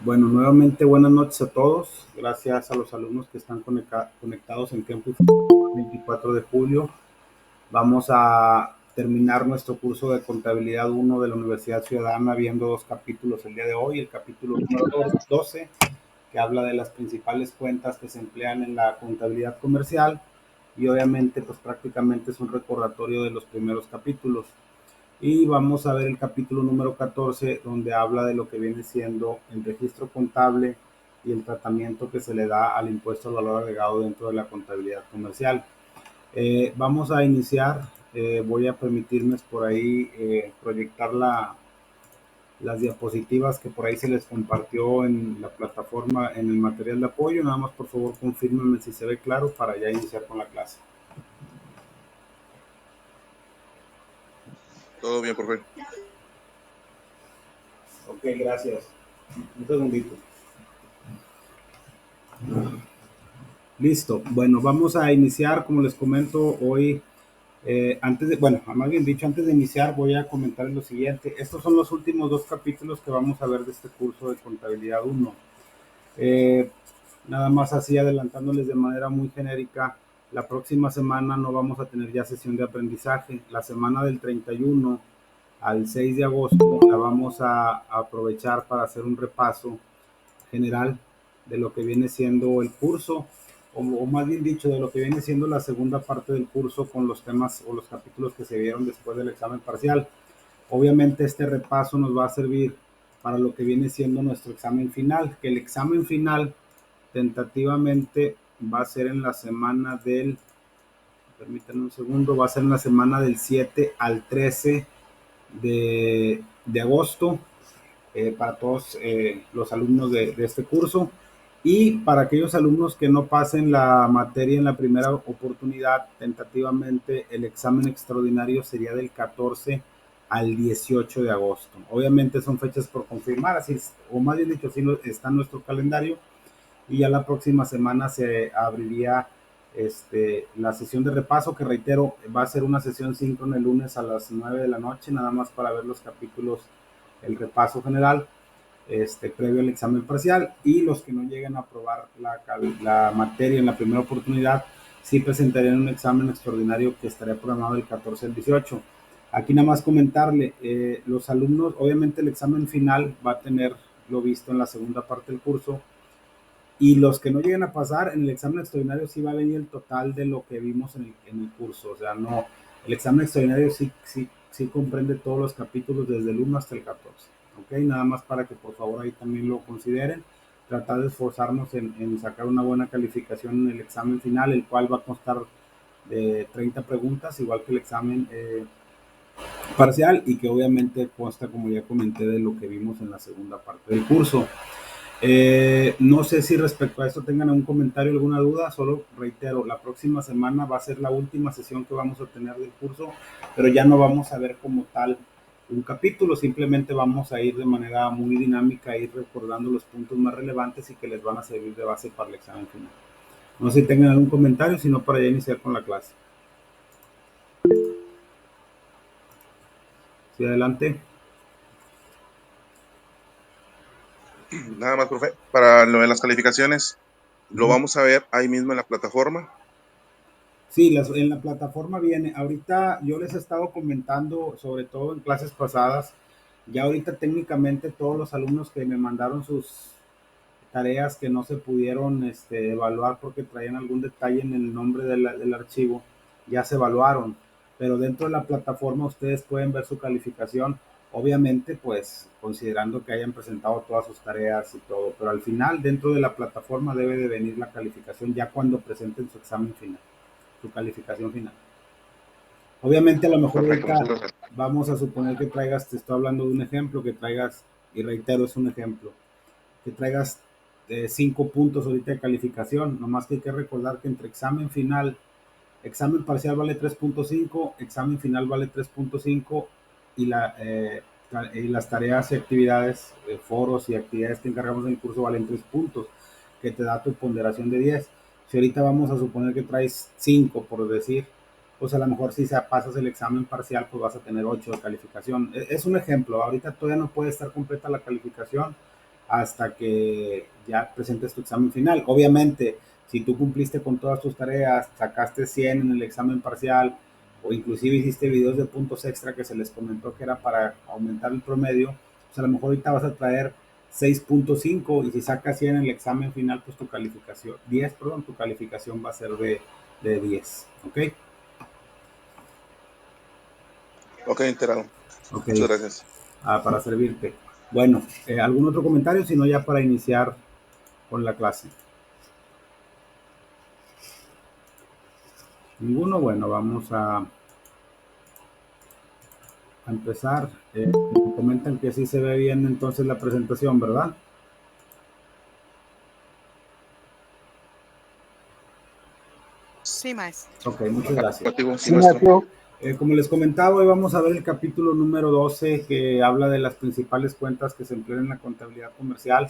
Bueno, nuevamente buenas noches a todos. Gracias a los alumnos que están conectados en Campus 24 de julio. Vamos a terminar nuestro curso de Contabilidad 1 de la Universidad Ciudadana viendo dos capítulos el día de hoy. El capítulo número 12, que habla de las principales cuentas que se emplean en la contabilidad comercial. Y obviamente, pues prácticamente es un recordatorio de los primeros capítulos. Y vamos a ver el capítulo número 14, donde habla de lo que viene siendo el registro contable y el tratamiento que se le da al impuesto al valor agregado dentro de la contabilidad comercial. Vamos a iniciar. Voy a permitirme por ahí proyectar las diapositivas que por ahí se les compartió en la plataforma, en el material de apoyo. Nada más, por favor, confírmenme si se ve claro para ya iniciar con la clase. Todo bien, profe. Ok, gracias. Un segundito. Listo. Bueno, vamos a iniciar, como les comento hoy. Más bien dicho, antes de iniciar voy a comentar lo siguiente. Estos son los últimos dos capítulos que vamos a ver de este curso de Contabilidad 1. Eh, Nada más así adelantándoles de manera muy genérica, la próxima semana no vamos a tener ya sesión de aprendizaje. La semana del 31 al 6 de agosto la vamos a aprovechar para hacer un repaso general de lo que viene siendo el curso, o más bien dicho, de lo que viene siendo la segunda parte del curso con los temas o los capítulos que se vieron después del examen parcial. Obviamente este repaso nos va a servir para lo que viene siendo nuestro examen final, que el examen final tentativamente va a ser en la semana del, permítanme un segundo, va a ser en la semana del 7 al 13 de agosto, para todos los alumnos de este curso. Y para aquellos alumnos que no pasen la materia en la primera oportunidad, tentativamente el examen extraordinario sería del 14 al 18 de agosto. Obviamente son fechas por confirmar, así es, o más bien dicho, así está en nuestro calendario. Y ya la próxima semana se abriría la sesión de repaso, que reitero, va a ser una sesión síncrona el lunes a las 9 de la noche, nada más para ver los capítulos, el repaso general, previo al examen parcial. Y los que no lleguen a aprobar la materia en la primera oportunidad, sí presentarían un examen extraordinario que estaría programado del 14 al 18. Aquí nada más comentarle, los alumnos, obviamente el examen final va a tener lo visto en la segunda parte del curso, y los que no lleguen a pasar en el examen extraordinario sí va a venir el total de lo que vimos en el curso. O sea, no, el examen extraordinario sí comprende todos los capítulos desde el 1 hasta el 14. ¿Ok? Nada más para que por favor ahí también lo consideren. Tratar de esforzarnos en sacar una buena calificación en el examen final, el cual va a constar de 30 preguntas, igual que el examen parcial, y que obviamente consta, como ya comenté, de lo que vimos en la segunda parte del curso. No sé si respecto a esto tengan algún comentario, alguna duda. Solo reitero, la próxima semana va a ser la última sesión que vamos a tener del curso, pero ya no vamos a ver como tal un capítulo, simplemente vamos a ir de manera muy dinámica, a ir recordando los puntos más relevantes y que les van a servir de base para el examen final. No sé si tengan algún comentario, sino para ya iniciar con la clase. Sí, adelante. Nada más, profe. Para lo de las calificaciones, lo Ujú. vamos a ver ahí mismo en la plataforma. Sí, en la plataforma viene. Ahorita yo les he estado comentando, sobre todo en clases pasadas, ya ahorita técnicamente todos los alumnos que me mandaron sus tareas que no se pudieron evaluar porque traían algún detalle en el nombre del archivo, ya se evaluaron. Pero dentro de la plataforma ustedes pueden ver su calificación, obviamente pues considerando que hayan presentado todas sus tareas y todo, pero al final dentro de la plataforma debe de venir la calificación ya cuando presenten su examen final, su calificación final. Obviamente a lo mejor Perfecto, muchas ahorita gracias. vamos a suponer que traigas, te estoy hablando de un ejemplo, que traigas, y reitero, es un ejemplo, que traigas 5 puntos ahorita de calificación, nomás que hay que recordar que entre examen final, examen parcial vale 3.5, examen final vale 3.5, y, y las tareas y actividades, foros y actividades que encargamos en el curso valen 3 puntos, que te da tu ponderación de 10. Si ahorita vamos a suponer que traes 5, por decir, pues a lo mejor si pasas el examen parcial, pues vas a tener 8 de calificación. Es un ejemplo, ahorita todavía no puede estar completa la calificación hasta que ya presentes tu examen final. Obviamente, si tú cumpliste con todas tus tareas, sacaste 100 en el examen parcial o inclusive hiciste videos de puntos extra que se les comentó que era para aumentar el promedio, pues a lo mejor ahorita vas a traer 6.5 y si sacas 100 en el examen final, pues tu calificación, 10, perdón, tu calificación va a ser de 10, ¿ok? Ok, enterado. Ok, Muchas gracias. para servirte. Bueno, ¿algún otro comentario? Si no, ya para iniciar con la clase. Ninguno, bueno, vamos a empezar. Me comentan que sí se ve bien entonces la presentación, ¿verdad? Sí, maestro. Ok, muchas gracias. Afirmativo, sí, maestro. Como les comentaba, hoy vamos a ver el capítulo número 12 que habla de las principales cuentas que se emplean en la contabilidad comercial.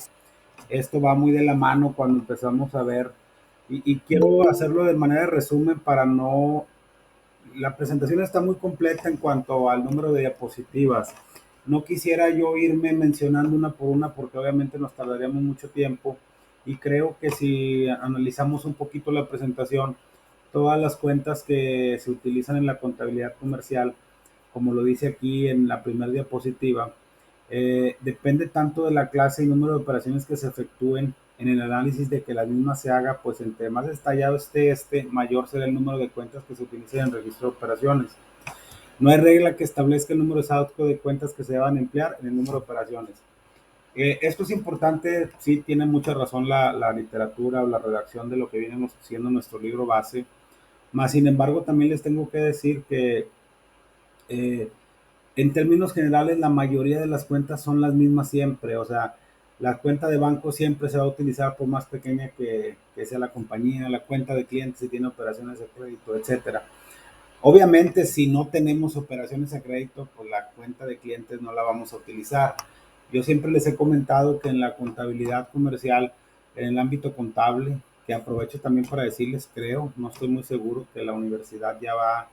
Esto va muy de la mano cuando empezamos a ver, y quiero hacerlo de manera de resumen para no. La presentación está muy completa en cuanto al número de diapositivas. No quisiera yo irme mencionando una por una porque obviamente nos tardaríamos mucho tiempo y creo que si analizamos un poquito la presentación, todas las cuentas que se utilizan en la contabilidad comercial, como lo dice aquí en la primera diapositiva, depende tanto de la clase y número de operaciones que se efectúen en el análisis de que la misma se haga, pues entre más detallado esté, mayor será el número de cuentas que se utilicen en el registro de operaciones. No hay regla que establezca el número exacto de cuentas que se deban emplear en el número de operaciones. Esto es importante, sí tiene mucha razón la literatura o la redacción de lo que viene siendo nuestro libro base, más sin embargo también les tengo que decir que eh, en términos generales, la mayoría de las cuentas son las mismas siempre. O sea, la cuenta de banco siempre se va a utilizar por más pequeña que sea la compañía, la cuenta de clientes si tiene operaciones de crédito, etcétera. Obviamente, si no tenemos operaciones a crédito, pues la cuenta de clientes no la vamos a utilizar. Yo siempre les he comentado que en la contabilidad comercial, en el ámbito contable, que aprovecho también para decirles, creo, no estoy muy seguro que la universidad ya va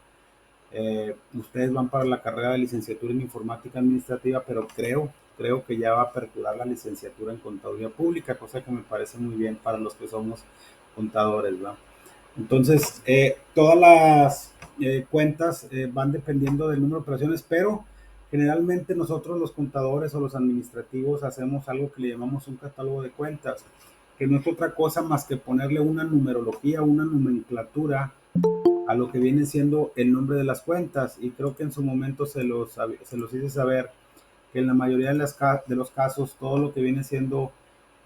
ustedes van para la carrera de licenciatura en informática administrativa, pero creo que ya va a aperturar la licenciatura en contaduría pública, cosa que me parece muy bien para los que somos contadores, ¿verdad? Entonces, todas las cuentas van dependiendo del número de operaciones, pero generalmente nosotros los contadores o los administrativos hacemos algo que le llamamos un catálogo de cuentas, que no es otra cosa más que ponerle una numerología, una nomenclatura a lo que viene siendo el nombre de las cuentas y creo que en su momento se los hice saber que en la mayoría de los casos todo lo que viene siendo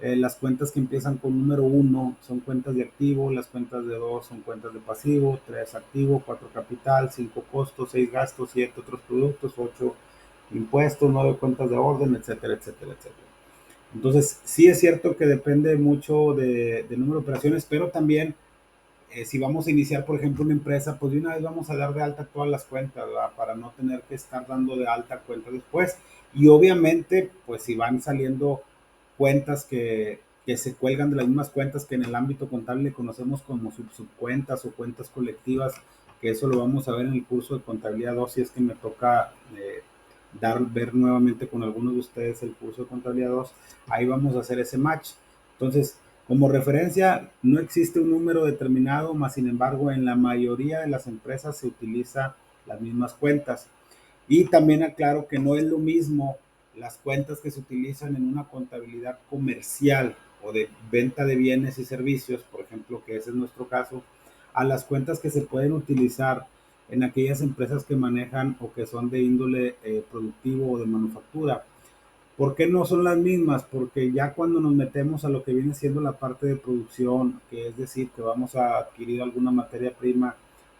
las cuentas que empiezan con número uno son cuentas de activo, las cuentas de dos son cuentas de pasivo, tres activo, cuatro capital, cinco costos, seis gastos, siete otros productos, ocho impuestos, nueve cuentas de orden, etcétera, etcétera, etcétera. Entonces, sí es cierto que depende mucho del número de operaciones, pero también si vamos a iniciar, por ejemplo, una empresa, pues de una vez vamos a dar de alta todas las cuentas, ¿verdad? Para no tener que estar dando de alta cuentas después. Y obviamente, pues si van saliendo cuentas que se cuelgan de las mismas cuentas que en el ámbito contable conocemos como subcuentas o cuentas colectivas, que eso lo vamos a ver en el curso de contabilidad 2, si es que me toca ver nuevamente con algunos de ustedes el curso de contabilidad 2, ahí vamos a hacer ese match. Entonces, como referencia, no existe un número determinado, más sin embargo, en la mayoría de las empresas se utiliza las mismas cuentas. Y también aclaro que no es lo mismo las cuentas que se utilizan en una contabilidad comercial o de venta de bienes y servicios, por ejemplo, que ese es nuestro caso, a las cuentas que se pueden utilizar en aquellas empresas que manejan o que son de índole productivo o de manufactura. ¿Por qué no son las mismas? Porque ya cuando nos metemos a lo que viene siendo la parte de producción, que es decir, que vamos a adquirir alguna materia prima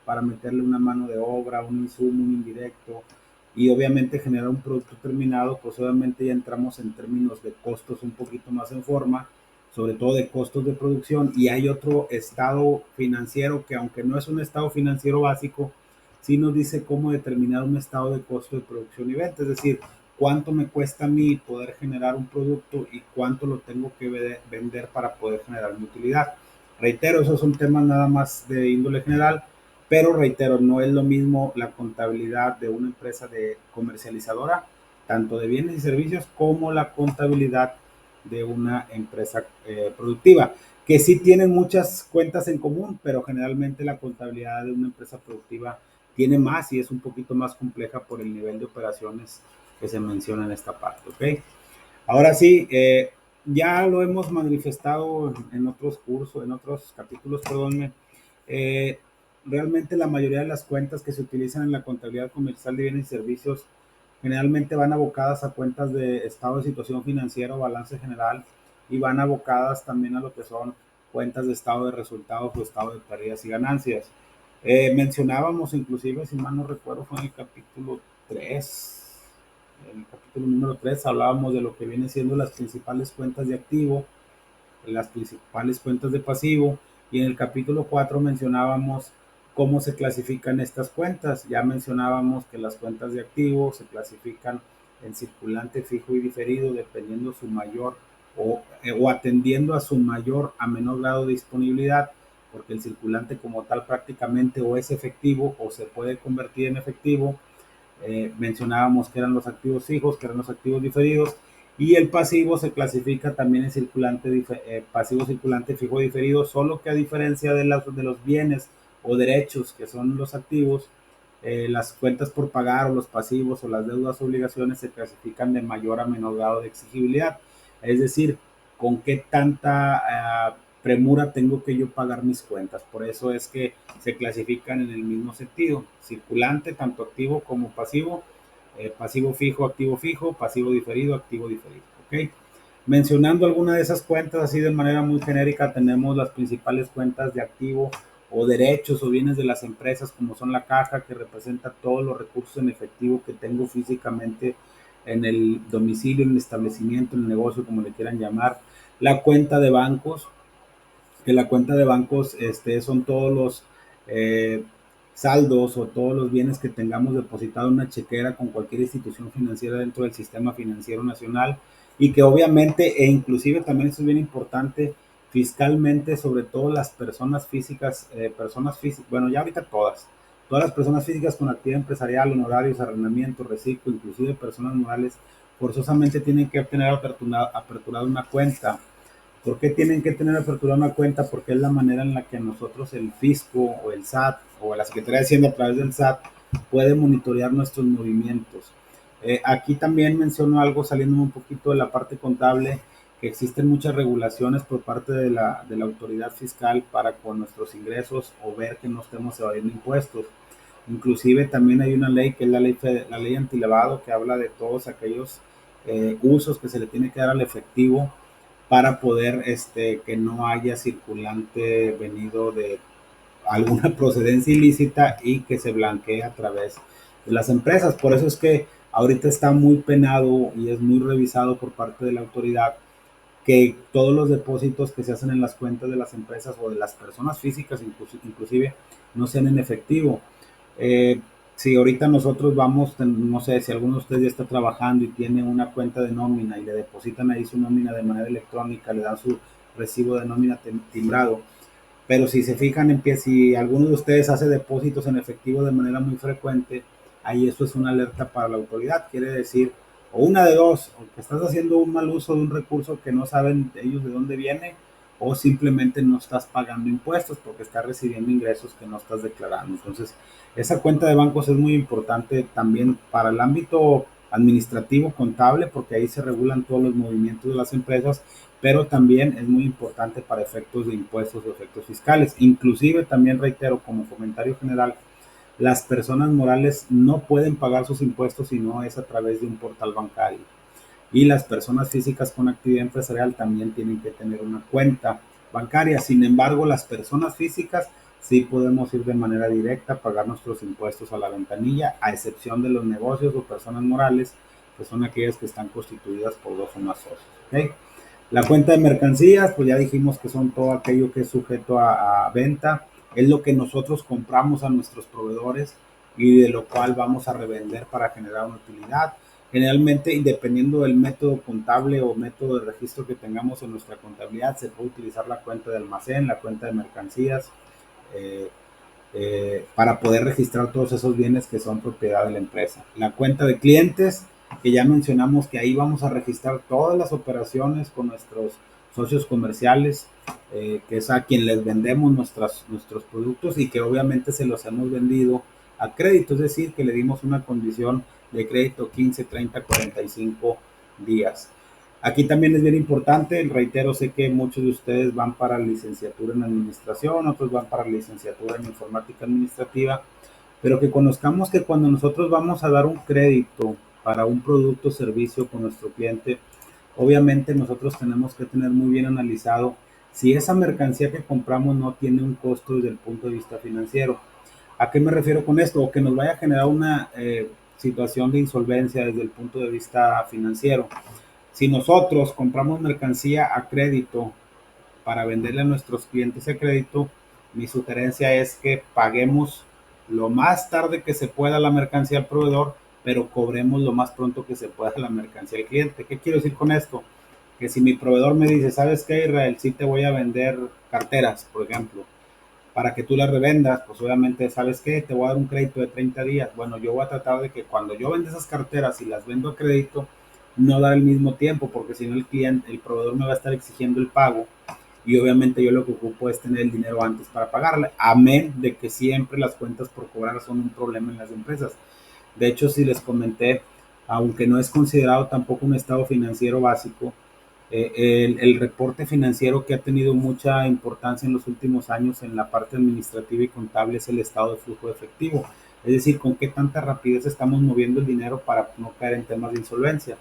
para meterle una mano de obra, un insumo, un indirecto, y obviamente generar un producto terminado, pues obviamente ya entramos en términos de costos un poquito más en forma, sobre todo de costos de producción, y hay otro estado financiero que aunque no es un estado financiero básico, sí nos dice cómo determinar un estado de costo de producción y venta, es decir, cuánto me cuesta a mí poder generar un producto y cuánto lo tengo que vender para poder generar mi utilidad. Reitero, esos son temas nada más de índole general, pero reitero, no es lo mismo la contabilidad de una empresa de comercializadora, tanto de bienes y servicios, como la contabilidad de una empresa productiva, que sí tienen muchas cuentas en común, pero generalmente la contabilidad de una empresa productiva tiene más y es un poquito más compleja por el nivel de operaciones que se menciona en esta parte, ¿ok? Ahora sí, ya lo hemos manifestado en otros cursos, en otros capítulos, perdón. Eh, Realmente la mayoría de las cuentas que se utilizan en la contabilidad comercial de bienes y servicios generalmente van abocadas a cuentas de estado de situación financiera o balance general y van abocadas también a lo que son cuentas de estado de resultados o estado de pérdidas y ganancias. Mencionábamos inclusive, si mal no recuerdo, fue en el capítulo 3, en el capítulo número 3 hablábamos de lo que viene siendo las principales cuentas de activo, las principales cuentas de pasivo, y en el capítulo 4 mencionábamos cómo se clasifican estas cuentas. Ya mencionábamos que las cuentas de activo se clasifican en circulante, fijo y diferido dependiendo su mayor o atendiendo a su mayor a menor grado de disponibilidad, porque el circulante como tal prácticamente o es efectivo o se puede convertir en efectivo. Mencionábamos que eran los activos fijos, que eran los activos diferidos, y el pasivo se clasifica también en circulante, pasivo circulante fijo diferido, solo que a diferencia de los bienes o derechos que son los activos, las cuentas por pagar o los pasivos o las deudas o obligaciones se clasifican de mayor a menor grado de exigibilidad. Es decir, con qué tanta premura tengo que yo pagar mis cuentas. Por eso es que se clasifican en el mismo sentido. Circulante, tanto activo como pasivo. Pasivo fijo, pasivo diferido, activo diferido. ¿Ok? Mencionando alguna de esas cuentas así de manera muy genérica, tenemos las principales cuentas de activo o derechos o bienes de las empresas, como son la caja, que representa todos los recursos en efectivo que tengo físicamente en el domicilio, en el establecimiento, en el negocio, como le quieran llamar. La cuenta de bancos, que la cuenta de bancos son todos los saldos o todos los bienes que tengamos depositado en una chequera con cualquier institución financiera dentro del sistema financiero nacional, y que obviamente e inclusive también esto es bien importante fiscalmente, sobre todo las personas físicas, bueno, ya ahorita todas las personas físicas con actividad empresarial, honorarios, arrendamiento, reciclo, inclusive personas morales, forzosamente tienen que tener aperturada una cuenta. ¿Por qué tienen que tener apertura una cuenta? Porque es la manera en la que nosotros, el fisco o el SAT o la Secretaría de Hacienda a través del SAT, puede monitorear nuestros movimientos. Aquí también menciono algo saliendo un poquito de la parte contable, que existen muchas regulaciones por parte de la autoridad fiscal para con nuestros ingresos o ver que no estemos evadiendo impuestos. Inclusive también hay una ley que es la ley antilavado, que habla de todos aquellos usos que se le tiene que dar al efectivo para poder que no haya circulante venido de alguna procedencia ilícita y que se blanquee a través de las empresas. Por eso es que ahorita está muy penado y es muy revisado por parte de la autoridad que todos los depósitos que se hacen en las cuentas de las empresas o de las personas físicas inclusive no sean en efectivo. Eh, si ahorita nosotros vamos, no sé, si alguno de ustedes ya está trabajando y tiene una cuenta de nómina y le depositan ahí su nómina de manera electrónica, le dan su recibo de nómina timbrado, pero si se fijan en pie, si alguno de ustedes hace depósitos en efectivo de manera muy frecuente, ahí eso es una alerta para la autoridad. Quiere decir, o una de dos, o que estás haciendo un mal uso de un recurso que no saben ellos de dónde viene, o simplemente no estás pagando impuestos porque estás recibiendo ingresos que no estás declarando. Entonces, esa cuenta de bancos es muy importante también para el ámbito administrativo, contable, porque ahí se regulan todos los movimientos de las empresas, pero también es muy importante para efectos de impuestos o efectos fiscales. Inclusive también reitero como comentario general, las personas morales no pueden pagar sus impuestos si no es a través de un portal bancario. Y las personas físicas con actividad empresarial también tienen que tener una cuenta bancaria. Sin embargo, las personas físicas sí podemos ir de manera directa a pagar nuestros impuestos a la ventanilla, a excepción de los negocios o personas morales, que son aquellas que están constituidas por dos o más socios. ¿Okay? La cuenta de mercancías, pues ya dijimos que son todo aquello que es sujeto a venta, es lo que nosotros compramos a nuestros proveedores y de lo cual vamos a revender para generar una utilidad. Generalmente, dependiendo del método contable o método de registro que tengamos en nuestra contabilidad, se puede utilizar la cuenta de almacén, la cuenta de mercancías, eh, para poder registrar todos esos bienes que son propiedad de la empresa. La cuenta de clientes que ya mencionamos que ahí vamos a registrar todas las operaciones con nuestros socios comerciales, que es a quien les vendemos nuestros productos y que obviamente se los hemos vendido a crédito, es decir, que le dimos una condición de crédito 15, 30, 45 días. Aquí también es bien importante, reitero, sé que muchos de ustedes van para licenciatura en administración, otros van para licenciatura en informática administrativa, pero que conozcamos que cuando nosotros vamos a dar un crédito para un producto o servicio con nuestro cliente, obviamente nosotros tenemos que tener muy bien analizado si esa mercancía que compramos no tiene un costo desde el punto de vista financiero. ¿A qué me refiero con esto? O que nos vaya a generar una situación de insolvencia desde el punto de vista financiero. Si nosotros compramos mercancía a crédito para venderle a nuestros clientes a crédito, mi sugerencia es que paguemos lo más tarde que se pueda la mercancía al proveedor, pero cobremos lo más pronto que se pueda la mercancía al cliente. ¿Qué quiero decir con esto? Que si mi proveedor me dice, ¿sabes qué, Israel? Sí te voy a vender carteras, por ejemplo, para que tú las revendas, pues obviamente, ¿sabes qué? Te voy a dar un crédito de 30 días. Bueno, yo voy a tratar de que cuando yo venda esas carteras y las vendo a crédito, no dar el mismo tiempo, porque si no el cliente, el proveedor me va a estar exigiendo el pago y obviamente yo lo que ocupo es tener el dinero antes para pagarle, amén de que siempre las cuentas por cobrar son un problema en las empresas. De hecho, si les comenté, aunque no es considerado tampoco un estado financiero básico, el reporte financiero que ha tenido mucha importancia en los últimos años en la parte administrativa y contable es el estado de flujo de efectivo. Es decir, con qué tanta rapidez estamos moviendo el dinero para no caer en temas de insolvencia.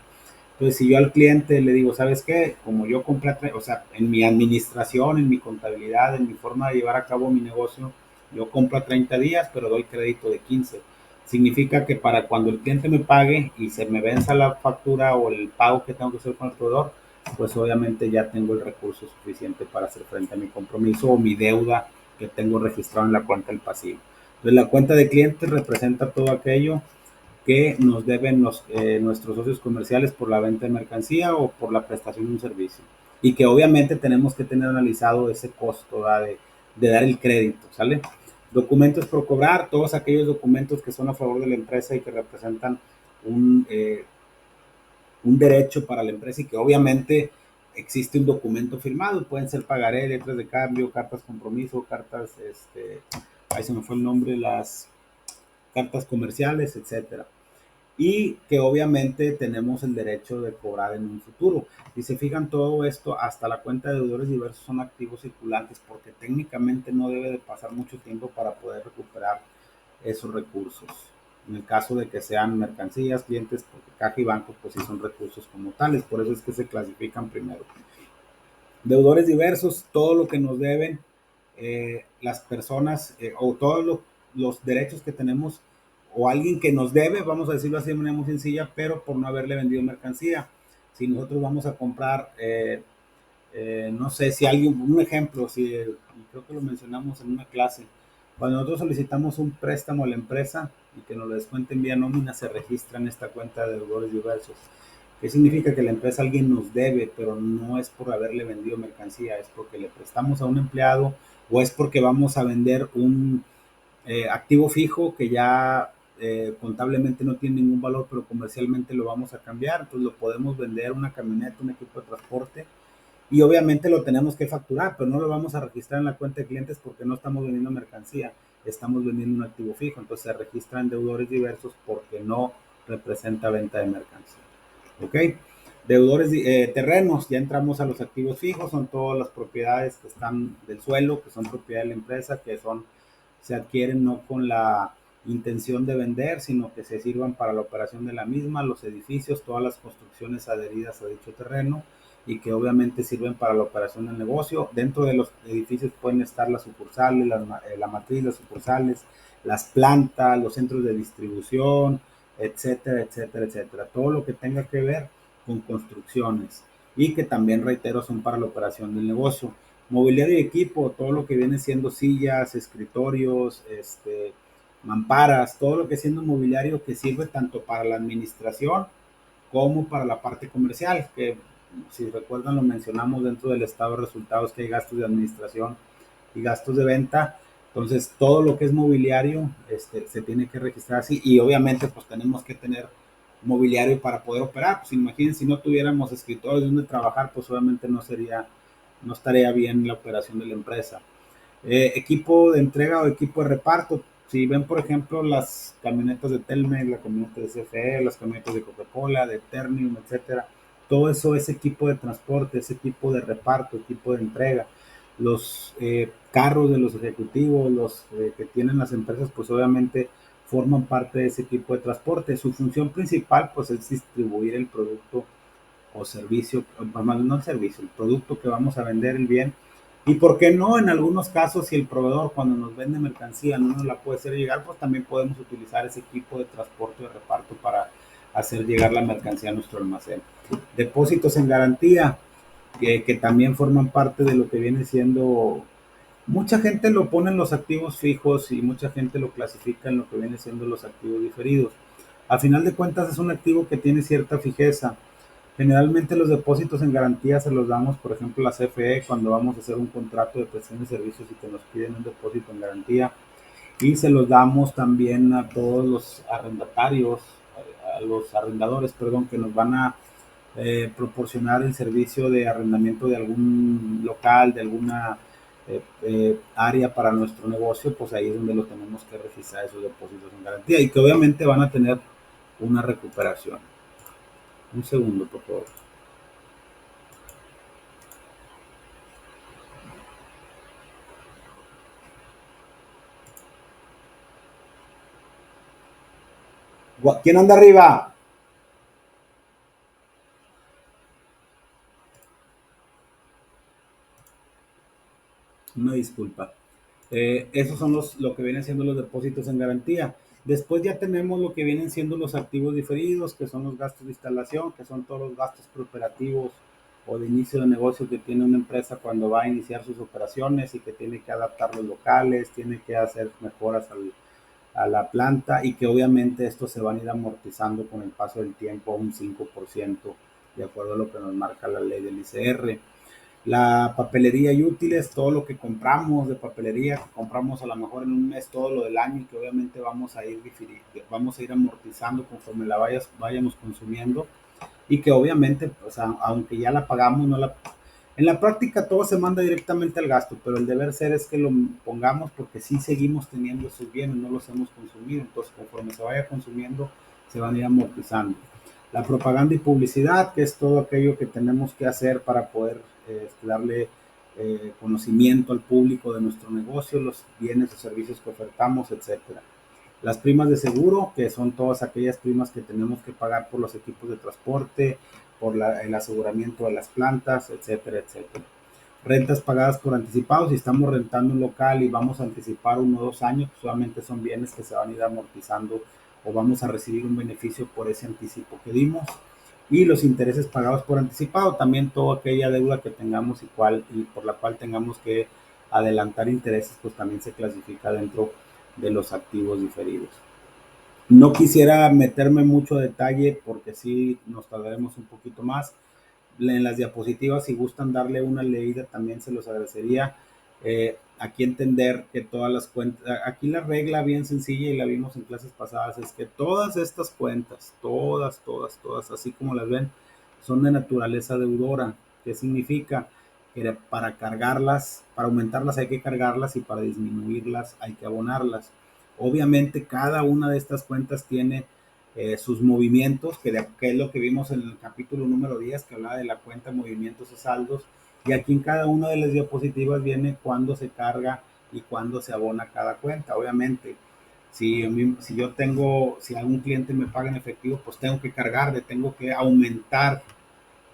Entonces, si yo al cliente le digo, ¿sabes qué? Como yo compré, o sea, en mi administración, en mi contabilidad, en mi forma de llevar a cabo mi negocio, yo compro a 30 días, pero doy crédito de 15. Significa que para cuando el cliente me pague y se me venza la factura o el pago que tengo que hacer con el proveedor, pues obviamente ya tengo el recurso suficiente para hacer frente a mi compromiso o mi deuda que tengo registrado en la cuenta del pasivo. Entonces, la cuenta de clientes representa todo aquello que nos deben nuestros socios comerciales por la venta de mercancía o por la prestación de un servicio. Y que obviamente tenemos que tener analizado ese costo de dar el crédito, ¿sale? Documentos por cobrar, todos aquellos documentos que son a favor de la empresa y que representan un, eh, un derecho para la empresa y que obviamente existe un documento firmado, pueden ser pagaré, letras de cambio, cartas compromiso, cartas, ahí se me fue el nombre, las cartas comerciales, etcétera, y que obviamente tenemos el derecho de cobrar en un futuro. Y se fijan todo esto, hasta la cuenta de deudores diversos son activos circulantes porque técnicamente no debe de pasar mucho tiempo para poder recuperar esos recursos. En el caso de que sean mercancías, clientes, porque caja y banco pues sí son recursos como tales, por eso es que se clasifican primero. Deudores diversos, todo lo que nos deben las personas o todos los derechos que tenemos o alguien que nos debe, vamos a decirlo así de manera muy sencilla, pero por no haberle vendido mercancía. Si nosotros vamos a comprar, no sé, si alguien, un ejemplo, si creo que lo mencionamos en una clase, cuando nosotros solicitamos un préstamo a la empresa y que nos lo descuenten vía nómina, se registra en esta cuenta de deudores diversos. ¿Qué significa? Que la empresa alguien nos debe, pero no es por haberle vendido mercancía, es porque le prestamos a un empleado o es porque vamos a vender un activo fijo que ya contablemente no tiene ningún valor, pero comercialmente lo vamos a cambiar, entonces lo podemos vender una camioneta, un equipo de transporte y obviamente lo tenemos que facturar, pero no lo vamos a registrar en la cuenta de clientes porque no estamos vendiendo mercancía, estamos vendiendo un activo fijo, entonces se registran deudores diversos porque no representa venta de mercancía. ¿Ok? Deudores, terrenos, ya entramos a los activos fijos, son todas las propiedades que están del suelo, que son propiedad de la empresa, que son, se adquieren no con la intención de vender, sino que se sirvan para la operación de la misma, los edificios, todas las construcciones adheridas a dicho terreno y que obviamente sirven para la operación del negocio. Dentro de los edificios pueden estar las sucursales, la matriz, las sucursales, las plantas, los centros de distribución, etcétera, etcétera, etcétera. Todo lo que tenga que ver con construcciones y que también, reitero, son para la operación del negocio. Mobiliario y equipo, todo lo que viene siendo sillas, escritorios, mamparas, todo lo que siendo mobiliario que sirve tanto para la administración como para la parte comercial, que si recuerdan lo mencionamos dentro del estado de resultados que hay gastos de administración y gastos de venta. Entonces, todo lo que es mobiliario se tiene que registrar así y obviamente pues tenemos que tener mobiliario para poder operar. Pues imaginen, si no tuviéramos escritorios donde trabajar, pues obviamente no estaría bien la operación de la empresa. Equipo de entrega o equipo de reparto. Si ven, por ejemplo, las camionetas de Telmex, la camioneta de CFE, las camionetas de Coca-Cola, de Ternium, etcétera, todo eso es equipo de transporte, es equipo de reparto, equipo de entrega. Los carros de los ejecutivos, los que tienen las empresas, pues obviamente forman parte de ese equipo de transporte. Su función principal, pues, es distribuir el producto o servicio, no el servicio, el producto que vamos a vender, el bien. Y por qué no, en algunos casos, si el proveedor cuando nos vende mercancía no nos la puede hacer llegar, pues también podemos utilizar ese equipo de transporte de reparto para hacer llegar la mercancía a nuestro almacén. Depósitos en garantía, que también forman parte de lo que viene siendo. Mucha gente lo pone en los activos fijos y mucha gente lo clasifica en lo que viene siendo los activos diferidos. A final de cuentas es un activo que tiene cierta fijeza. Generalmente los depósitos en garantía se los damos, por ejemplo, a la CFE cuando vamos a hacer un contrato de prestación de servicios y que nos piden un depósito en garantía. Y se los damos también a todos los arrendatarios, a los arrendadores, perdón, que nos van a proporcionar el servicio de arrendamiento de algún local, de alguna área para nuestro negocio. Pues ahí es donde lo tenemos que registrar, esos depósitos en garantía, y que obviamente van a tener una recuperación. Un segundo, por favor. ¿Quién anda arriba? Una disculpa. Esos son lo que vienen siendo los depósitos en garantía. Después ya tenemos lo que vienen siendo los activos diferidos, que son los gastos de instalación, que son todos los gastos preoperativos o de inicio de negocio que tiene una empresa cuando va a iniciar sus operaciones y que tiene que adaptar los locales, tiene que hacer mejoras a la planta, y que obviamente estos se van a ir amortizando con el paso del tiempo a un 5%, de acuerdo a lo que nos marca la ley del ICR. La papelería y útiles, todo lo que compramos de papelería, que compramos a lo mejor en un mes todo lo del año, y que obviamente vamos a ir amortizando conforme vayamos consumiendo, y que obviamente, pues, aunque ya la pagamos, en la práctica todo se manda directamente al gasto, pero el deber ser es que lo pongamos, porque sí seguimos teniendo esos bienes, no los hemos consumido. Entonces, conforme se vaya consumiendo, se van a ir amortizando. La propaganda y publicidad, que es todo aquello que tenemos que hacer para poder darle conocimiento al público de nuestro negocio, los bienes o servicios que ofertamos, etcétera. Las primas de seguro, que son todas aquellas primas que tenemos que pagar por los equipos de transporte, por el aseguramiento de las plantas, etcétera, etcétera. Rentas pagadas por anticipado. Si estamos rentando un local y vamos a anticipar 1 o 2 años, pues solamente son bienes que se van a ir amortizando, o vamos a recibir un beneficio por ese anticipo que dimos. Y los intereses pagados por anticipado, también toda aquella deuda que tengamos y por la cual tengamos que adelantar intereses, pues también se clasifica dentro de los activos diferidos. No quisiera meterme mucho detalle porque sí nos tardaremos un poquito más. En las diapositivas, si gustan darle una leída, también se los agradecería. Aquí entender que todas las cuentas, aquí la regla bien sencilla, y la vimos en clases pasadas, es que todas estas cuentas, todas, así como las ven, son de naturaleza deudora. ¿Qué significa? Que para cargarlas, para aumentarlas hay que cargarlas, y para disminuirlas hay que abonarlas. Obviamente cada una de estas cuentas tiene sus movimientos, que es lo que vimos en el capítulo número 10, que hablaba de la cuenta movimientos y saldos. Y aquí en cada una de las diapositivas viene cuándo se carga y cuándo se abona cada cuenta. Obviamente, si algún cliente me paga en efectivo, pues tengo que cargarle, tengo que aumentar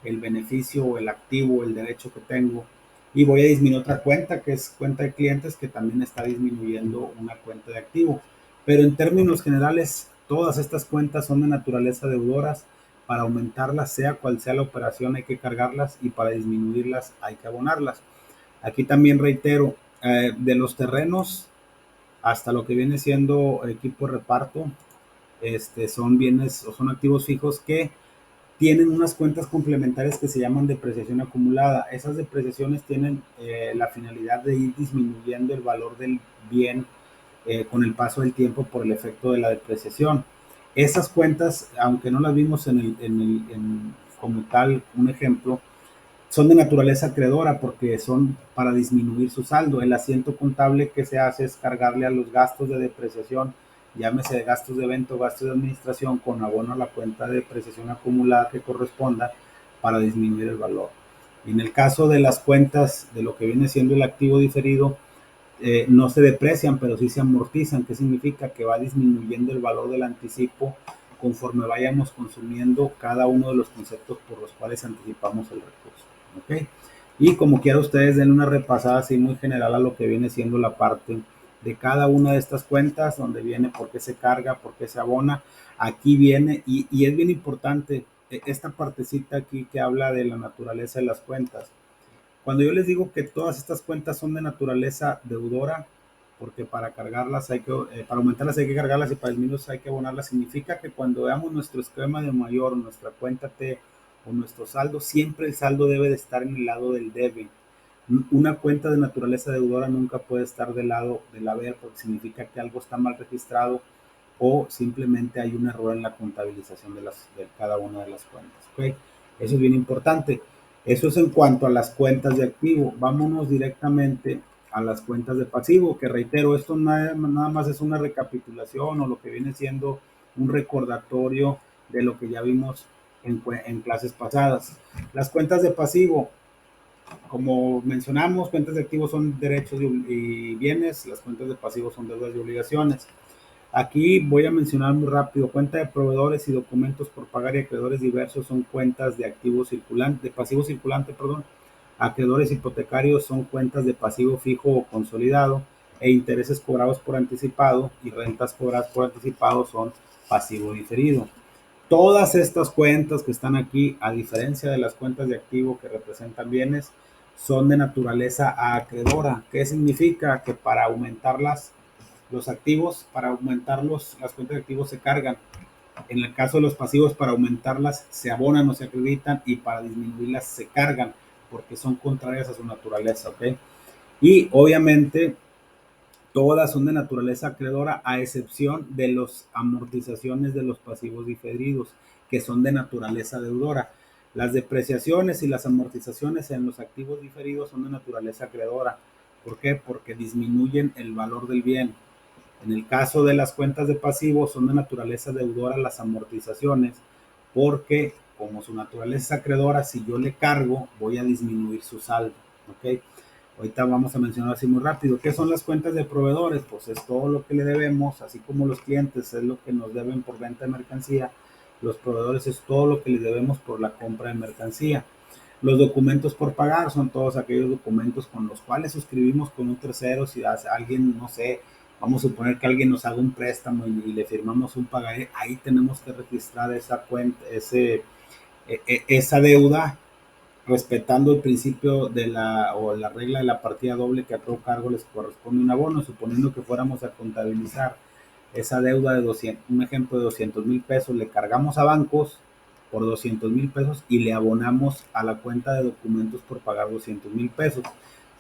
el beneficio o el activo, el derecho que tengo, y voy a disminuir otra cuenta, que es cuenta de clientes, que también está disminuyendo una cuenta de activo. Pero en términos generales, todas estas cuentas son de naturaleza deudoras. Para aumentarlas, sea cual sea la operación, hay que cargarlas, y para disminuirlas hay que abonarlas. Aquí también reitero, de los terrenos hasta lo que viene siendo equipo de reparto, son bienes o son activos fijos que tienen unas cuentas complementarias que se llaman depreciación acumulada. Esas depreciaciones tienen la finalidad de ir disminuyendo el valor del bien con el paso del tiempo por el efecto de la depreciación. Esas cuentas, aunque no las vimos como tal, un ejemplo, son de naturaleza acreedora porque son para disminuir su saldo. El asiento contable que se hace es cargarle a los gastos de depreciación, llámese de gastos de venta o gastos de administración, con abono a la cuenta de depreciación acumulada que corresponda para disminuir el valor. Y en el caso de las cuentas de lo que viene siendo el activo diferido, no se deprecian, pero sí se amortizan. ¿Qué significa? Que va disminuyendo el valor del anticipo conforme vayamos consumiendo cada uno de los conceptos por los cuales anticipamos el recurso. ¿Ok? Y como quiera ustedes den una repasada así muy general a lo que viene siendo la parte de cada una de estas cuentas, donde viene por qué se carga, por qué se abona. Aquí viene, y es bien importante esta partecita aquí que habla de la naturaleza de las cuentas. Cuando yo les digo que todas estas cuentas son de naturaleza deudora, porque para cargarlas para aumentarlas hay que cargarlas y para disminuirlas hay que abonarlas, significa que cuando veamos nuestro esquema de mayor, nuestra cuenta T o nuestro saldo, siempre el saldo debe de estar en el lado del debe. Una cuenta de naturaleza deudora nunca puede estar del lado del haber, porque significa que algo está mal registrado o simplemente hay un error en la contabilización de cada una de las cuentas. ¿Okay? Eso es bien importante. Eso es en cuanto a las cuentas de activo. Vámonos directamente a las cuentas de pasivo, que reitero, esto nada más es una recapitulación o lo que viene siendo un recordatorio de lo que ya vimos en clases pasadas. Las cuentas de pasivo, como mencionamos, cuentas de activos son derechos y bienes, las cuentas de pasivos son deudas y obligaciones. Aquí voy a mencionar muy rápido: cuenta de proveedores y documentos por pagar y acreedores diversos son cuentas de activos circulantes, de pasivo circulante, perdón. Acreedores hipotecarios son cuentas de pasivo fijo o consolidado, e intereses cobrados por anticipado y rentas cobradas por anticipado son pasivo diferido. Todas estas cuentas que están aquí, a diferencia de las cuentas de activo que representan bienes, son de naturaleza acreedora. ¿Qué significa? Que para aumentarlas, los activos, para aumentarlos, las cuentas de activos se cargan. En el caso de los pasivos, para aumentarlas se abonan o se acreditan, y para disminuirlas se cargan, porque son contrarias a su naturaleza, ¿ok? Y obviamente todas son de naturaleza acreedora, a excepción de las amortizaciones de los pasivos diferidos, que son de naturaleza deudora. Las depreciaciones y las amortizaciones en los activos diferidos son de naturaleza acreedora. ¿Por qué? Porque disminuyen el valor del bien. En el caso de las cuentas de pasivos, son de naturaleza deudora las amortizaciones, porque como su naturaleza es acreedora, si yo le cargo, voy a disminuir su saldo. ¿Ok? Ahorita vamos a mencionar así muy rápido. ¿Qué son las cuentas de proveedores? Pues es todo lo que le debemos, así como los clientes es lo que nos deben por venta de mercancía. Los proveedores es todo lo que les debemos por la compra de mercancía. Los documentos por pagar son todos aquellos documentos con los cuales suscribimos con un tercero. Si alguien, no sé, vamos a suponer que alguien nos haga un préstamo y le firmamos un pagaré, ahí tenemos que registrar esa cuenta, esa deuda, respetando el principio de la regla de la partida doble, que a todo cargo les corresponde un abono. Suponiendo que fuéramos a contabilizar esa deuda de 200, un ejemplo de 200,000 pesos, le cargamos a bancos por 200,000 pesos y le abonamos a la cuenta de documentos por pagar 200,000 pesos.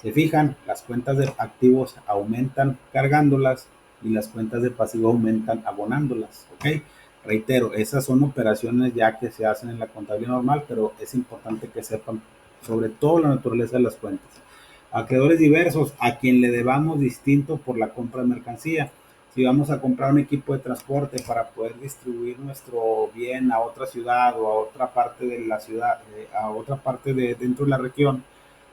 Se fijan, las cuentas de activos aumentan cargándolas y las cuentas de pasivo aumentan abonándolas, ¿ok? Reitero, esas son operaciones ya que se hacen en la contabilidad normal, pero es importante que sepan sobre todo la naturaleza de las cuentas. Acreedores diversos, a quien le debamos distinto por la compra de mercancía. Si vamos a comprar un equipo de transporte para poder distribuir nuestro bien a otra ciudad o a otra parte de la ciudad, a otra parte de dentro de la región,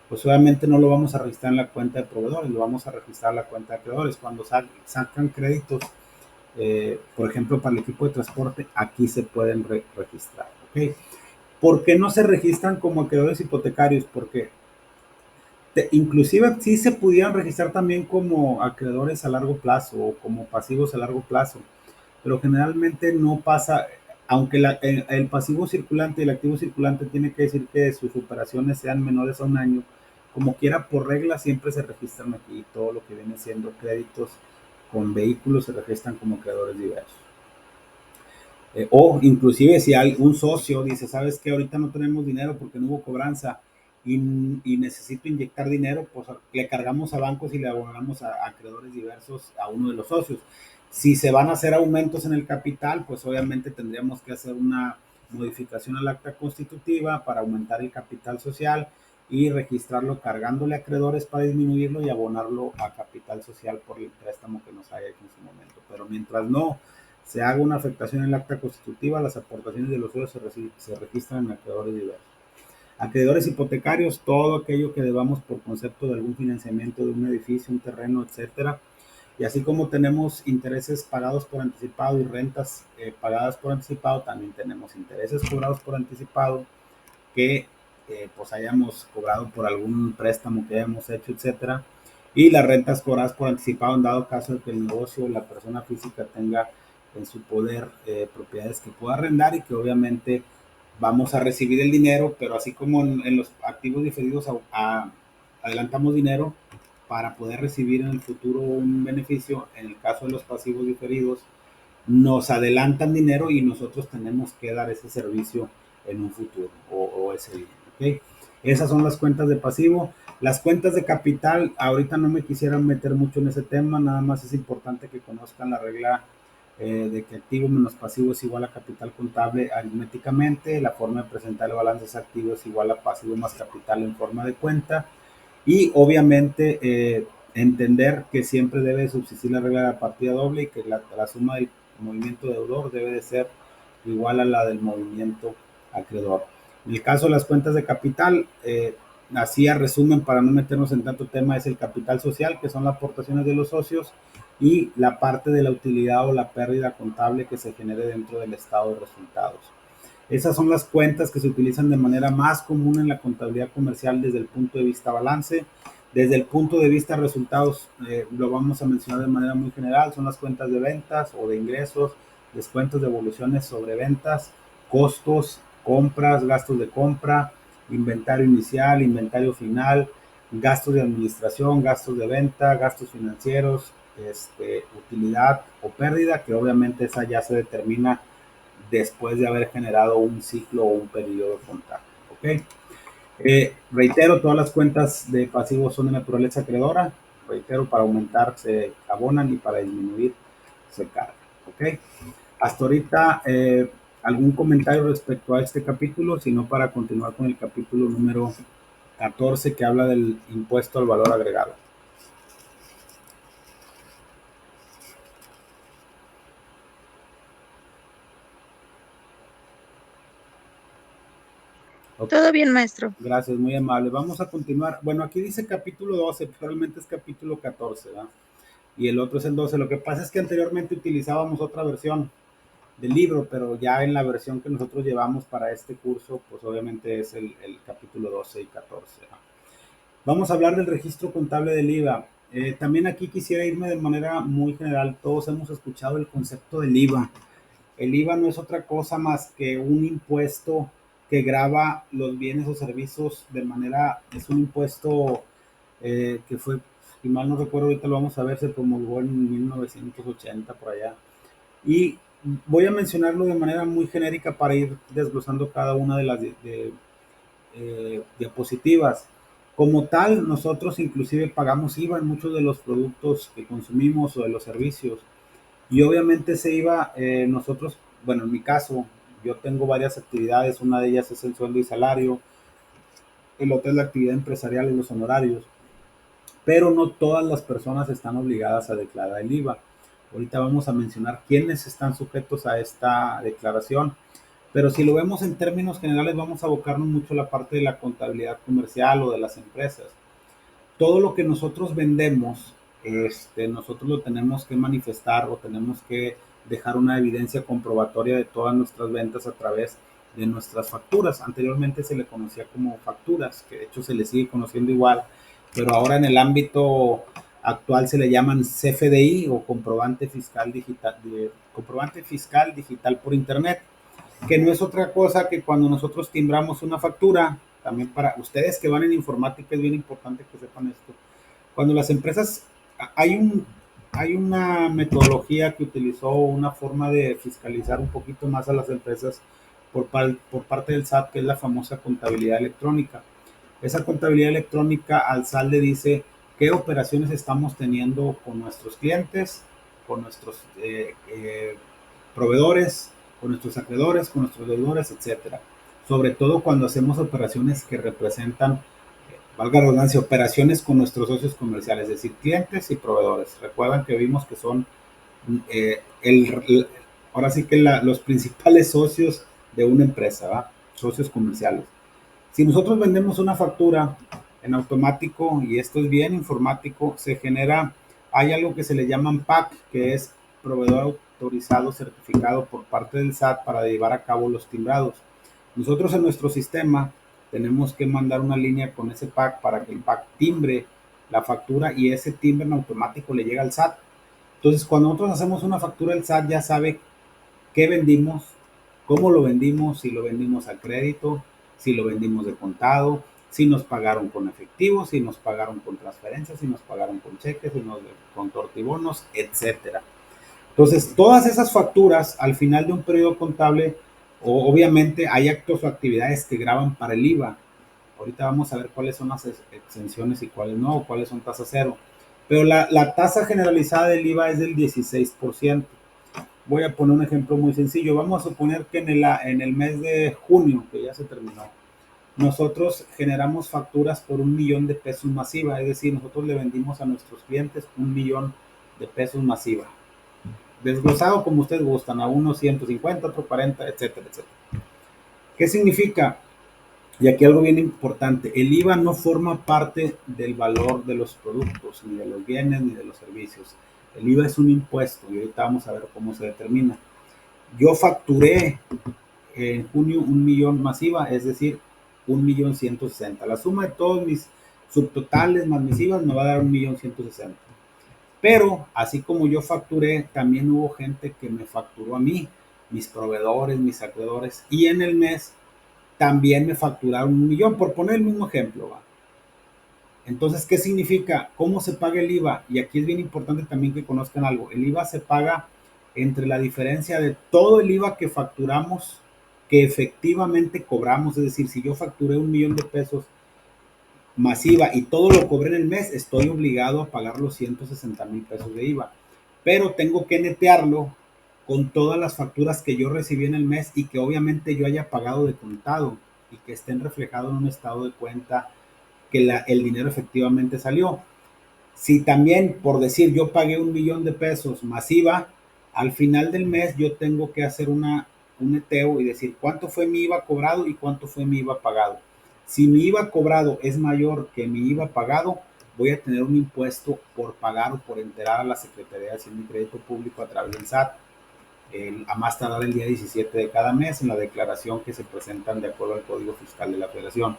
pues obviamente no lo vamos a registrar en la cuenta de proveedores, lo vamos a registrar en la cuenta de acreedores. Cuando sacan créditos, por ejemplo, para el equipo de transporte, aquí se pueden registrar. ¿Okay? ¿Por qué no se registran como acreedores hipotecarios? Porque inclusive sí se pudieran registrar también como acreedores a largo plazo o como pasivos a largo plazo, pero generalmente no pasa. Aunque el pasivo circulante y el activo circulante tiene que decir que sus operaciones sean menores a un año, como quiera, por regla siempre se registran aquí. Todo lo que viene siendo créditos con vehículos se registran como acreedores diversos. O inclusive si hay un socio dice, sabes que ahorita no tenemos dinero porque no hubo cobranza, y necesito inyectar dinero, pues le cargamos a bancos y le abonamos a acreedores diversos a uno de los socios. Si se van a hacer aumentos en el capital, pues obviamente tendríamos que hacer una modificación al acta constitutiva para aumentar el capital social y registrarlo cargándole a acreedores para disminuirlo y abonarlo a capital social por el préstamo que nos haya hecho en su momento. Pero mientras no se haga una afectación en el acta constitutiva, las aportaciones de los socios se registran en acreedores diversos. Acreedores hipotecarios, todo aquello que debamos por concepto de algún financiamiento de un edificio, un terreno, etcétera. Y así como tenemos intereses pagados por anticipado y rentas pagadas por anticipado, también tenemos intereses cobrados por anticipado que pues hayamos cobrado por algún préstamo que hayamos hecho, etcétera. Y las rentas cobradas por anticipado en dado caso de que el negocio o la persona física tenga en su poder propiedades que pueda arrendar y que obviamente vamos a recibir el dinero, pero así como en los activos diferidos adelantamos dinero para poder recibir en el futuro un beneficio, en el caso de los pasivos diferidos, nos adelantan dinero y nosotros tenemos que dar ese servicio en un futuro o ese bien, ¿ok? Esas son las cuentas de pasivo. Las cuentas de capital, ahorita no me quisiera meter mucho en ese tema, nada más es importante que conozcan la regla de que activo menos pasivo es igual a capital contable aritméticamente, la forma de presentar el balance es activo es igual a pasivo más capital en forma de cuenta y obviamente entender que siempre debe subsistir la regla de la partida doble y que la suma del movimiento deudor debe de ser igual a la del movimiento acreedor. En el caso de las cuentas de capital, así a resumen para no meternos en tanto tema, es el capital social, que son las aportaciones de los socios, y la parte de la utilidad o la pérdida contable que se genere dentro del estado de resultados. Esas son las cuentas que se utilizan de manera más común en la contabilidad comercial desde el punto de vista balance. Desde el punto de vista resultados, lo vamos a mencionar de manera muy general, son las cuentas de ventas o de ingresos, descuentos de evoluciones sobre ventas, costos, compras, gastos de compra, inventario inicial, inventario final, gastos de administración, gastos de venta, gastos financieros, utilidad o pérdida, que obviamente esa ya se determina después de haber generado un ciclo o un periodo contable. ¿Ok? Reitero, todas las cuentas de pasivos son de naturaleza acreedora. Reitero, para aumentar se abonan y para disminuir se cargan. ¿Ok? Hasta ahorita, ¿algún comentario respecto a este capítulo? Si no, para continuar con el capítulo número 14 que habla del impuesto al valor agregado. Okay. Todo bien, maestro. Gracias, muy amable. Vamos a continuar. Bueno, aquí dice capítulo 12, pero realmente es capítulo 14, ¿verdad? Y el otro es el 12. Lo que pasa es que anteriormente utilizábamos otra versión del libro, pero ya en la versión que nosotros llevamos para este curso, pues obviamente es el capítulo 12 y 14. ¿No? Vamos a hablar del registro contable del IVA. También aquí quisiera irme de manera muy general. Todos hemos escuchado el concepto del IVA. El IVA no es otra cosa más que un impuesto que grava los bienes o servicios de manera, es un impuesto que fue, si mal no recuerdo, ahorita lo vamos a ver, se promulgó en 1980 por allá. Y voy a mencionarlo de manera muy genérica para ir desglosando cada una de las diapositivas. Como tal, nosotros inclusive pagamos IVA en muchos de los productos que consumimos o de los servicios. Y obviamente ese IVA, nosotros, bueno, en mi caso, yo tengo varias actividades, una de ellas es el sueldo y salario, el otro es la actividad empresarial y los honorarios, pero no todas las personas están obligadas a declarar el IVA. Ahorita vamos a mencionar quiénes están sujetos a esta declaración, pero si lo vemos en términos generales vamos a abocarnos mucho a la parte de la contabilidad comercial o de las empresas. Todo lo que nosotros vendemos, nosotros lo tenemos que manifestar o tenemos que dejar una evidencia comprobatoria de todas nuestras ventas a través de nuestras facturas. Anteriormente se le conocía como facturas, que de hecho se le sigue conociendo igual, pero ahora en el ámbito actual se le llaman CFDI o comprobante fiscal digital por internet, que no es otra cosa que cuando nosotros timbramos una factura. También para ustedes que van en informática es bien importante que sepan esto. Cuando las empresas, hay una metodología que utilizó una forma de fiscalizar un poquito más a las empresas por parte del SAT, que es la famosa contabilidad electrónica. Esa contabilidad electrónica al SAT le dice qué operaciones estamos teniendo con nuestros clientes, con nuestros proveedores, con nuestros acreedores, con nuestros deudores, etcétera. Sobre todo cuando hacemos operaciones que representan, valga la redundancia, operaciones con nuestros socios comerciales, es decir, clientes y proveedores. Recuerdan que vimos que son eh, el, ahora sí que los principales socios de una empresa, ¿va? Socios comerciales. Si nosotros vendemos una factura en automático, y esto es bien informático, se genera, hay algo que se le llama PAC, que es proveedor autorizado certificado por parte del SAT para llevar a cabo los timbrados. Nosotros en nuestro sistema tenemos que mandar una línea con ese PAC para que el PAC timbre la factura y ese timbre en automático le llega al SAT. Entonces, cuando nosotros hacemos una factura, el SAT ya sabe qué vendimos, cómo lo vendimos, si lo vendimos a crédito, si lo vendimos de contado, si nos pagaron con efectivo, si nos pagaron con transferencias, si nos pagaron con cheques, si nos con tortibonos, etcétera. Entonces, todas esas facturas al final de un periodo contable, obviamente hay actos o actividades que graban para el IVA. Ahorita vamos a ver cuáles son las exenciones y cuáles no, o cuáles son tasa cero. Pero la tasa generalizada del IVA es del 16%. Voy a poner un ejemplo muy sencillo. Vamos a suponer que en el mes de junio, que ya se terminó, nosotros generamos facturas por 1 millón de pesos masiva, es decir, nosotros le vendimos a nuestros clientes 1 millón de pesos masiva. Desglosado como ustedes gustan, a unos 150, otro 40, etcétera, etcétera. ¿Qué significa? Y aquí algo bien importante, el IVA no forma parte del valor de los productos, ni de los bienes, ni de los servicios. El IVA es un impuesto y ahorita vamos a ver cómo se determina. Yo facturé en junio 1 millón masiva, es decir, 1.160.000. La suma de todos mis subtotales más mis IVAs me va a dar 1.160.000. Pero así como yo facturé, también hubo gente que me facturó a mí, mis proveedores, mis acreedores, y en el mes también me facturaron 1 millón, por poner el mismo ejemplo, ¿va? Entonces, ¿qué significa? ¿Cómo se paga el IVA? Y aquí es bien importante también que conozcan algo. El IVA se paga entre la diferencia de todo el IVA que facturamos, que efectivamente cobramos. Es decir, si yo facturé 1 millón de pesos masiva y todo lo cobré en el mes, estoy obligado a pagar los 160.000 pesos de IVA. Pero tengo que netearlo con todas las facturas que yo recibí en el mes y que obviamente yo haya pagado de contado y que estén reflejados en un estado de cuenta que el dinero efectivamente salió. Si también, por decir, yo pagué 1 millón de pesos masiva, al final del mes yo tengo que hacer un neteo y decir cuánto fue mi IVA cobrado y cuánto fue mi IVA pagado. Si mi IVA cobrado es mayor que mi IVA pagado, voy a tener un impuesto por pagar o por enterar a la Secretaría de Hacienda y Crédito Público a través del SAT, a más tardar el día 17 de cada mes en la declaración que se presentan de acuerdo al Código Fiscal de la Federación.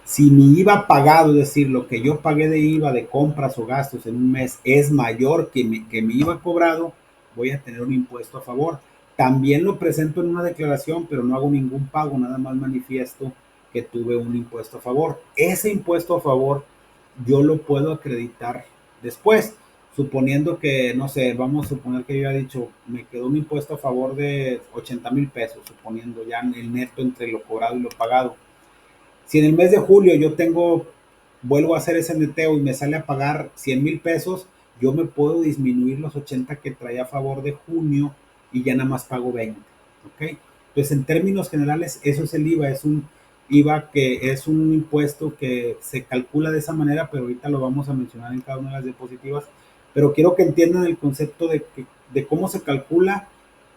Si mi IVA pagado, es decir, lo que yo pagué de IVA de compras o gastos en un mes es mayor que mi IVA cobrado, voy a tener un impuesto a favor. También lo presento en una declaración, pero no hago ningún pago, nada más manifiesto que tuve un impuesto a favor. Ese impuesto a favor yo lo puedo acreditar después, suponiendo que, no sé, vamos a suponer que yo haya dicho, me quedó un impuesto a favor de 80.000 pesos, suponiendo ya el neto entre lo cobrado y lo pagado. Si en el mes de julio vuelvo a hacer ese neteo y me sale a pagar 100.000 pesos, yo me puedo disminuir los 80 que traía a favor de junio y ya nada más pago 20. ¿Ok? Entonces, en términos generales, eso es el IVA. Es un IVA que es un impuesto que se calcula de esa manera, pero ahorita lo vamos a mencionar en cada una de las diapositivas. Pero quiero que entiendan el concepto de cómo se calcula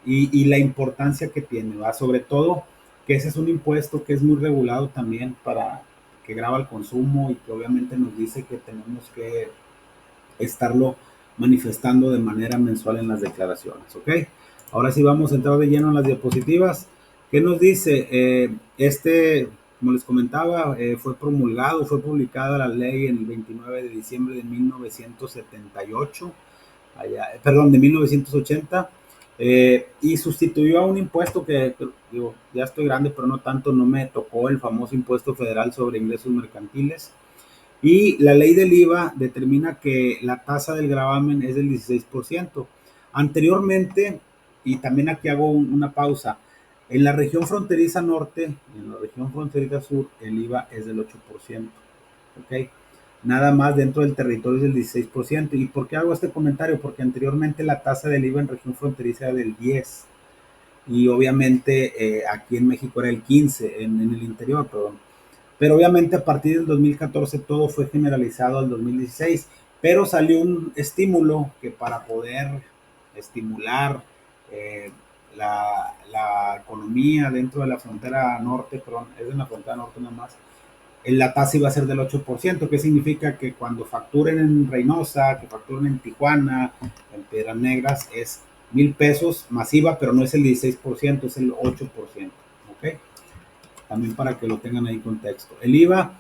y la importancia que tiene, ¿va? Sobre todo que ese es un impuesto que es muy regulado también para que grava el consumo y que obviamente nos dice que tenemos que estarlo manifestando de manera mensual en las declaraciones, ¿ok? Ahora sí vamos a entrar de lleno en las diapositivas. ¿Qué nos dice? Como les comentaba, fue fue publicada la ley el 29 de diciembre de 1978, perdón, de 1980, y sustituyó a un impuesto que, digo, ya estoy grande, pero no tanto, no me tocó el famoso impuesto federal sobre ingresos mercantiles. Y la ley del IVA determina que la tasa del gravamen es del 16%. Anteriormente, y también aquí hago una pausa, En la región fronteriza norte y en la región fronteriza sur, el IVA es del 8%. ¿Ok? Nada más dentro del territorio es del 16%. ¿Y por qué hago este comentario? Porque anteriormente la tasa del IVA en región fronteriza era del 10%. Y obviamente aquí en México era el 15%, en el interior, perdón. Pero obviamente a partir del 2014 todo fue generalizado al 2016, pero salió un estímulo que para poder estimular eh, la economía dentro de la frontera norte, perdón, es en la frontera norte nomás, la tasa iba a ser del 8%, que significa que cuando facturen en Reynosa, que facturen en Tijuana, en Piedras Negras, es 1,000 pesos masiva, pero no es el 16%, es el 8%. ¿Ok? También para que lo tengan ahí en contexto. El IVA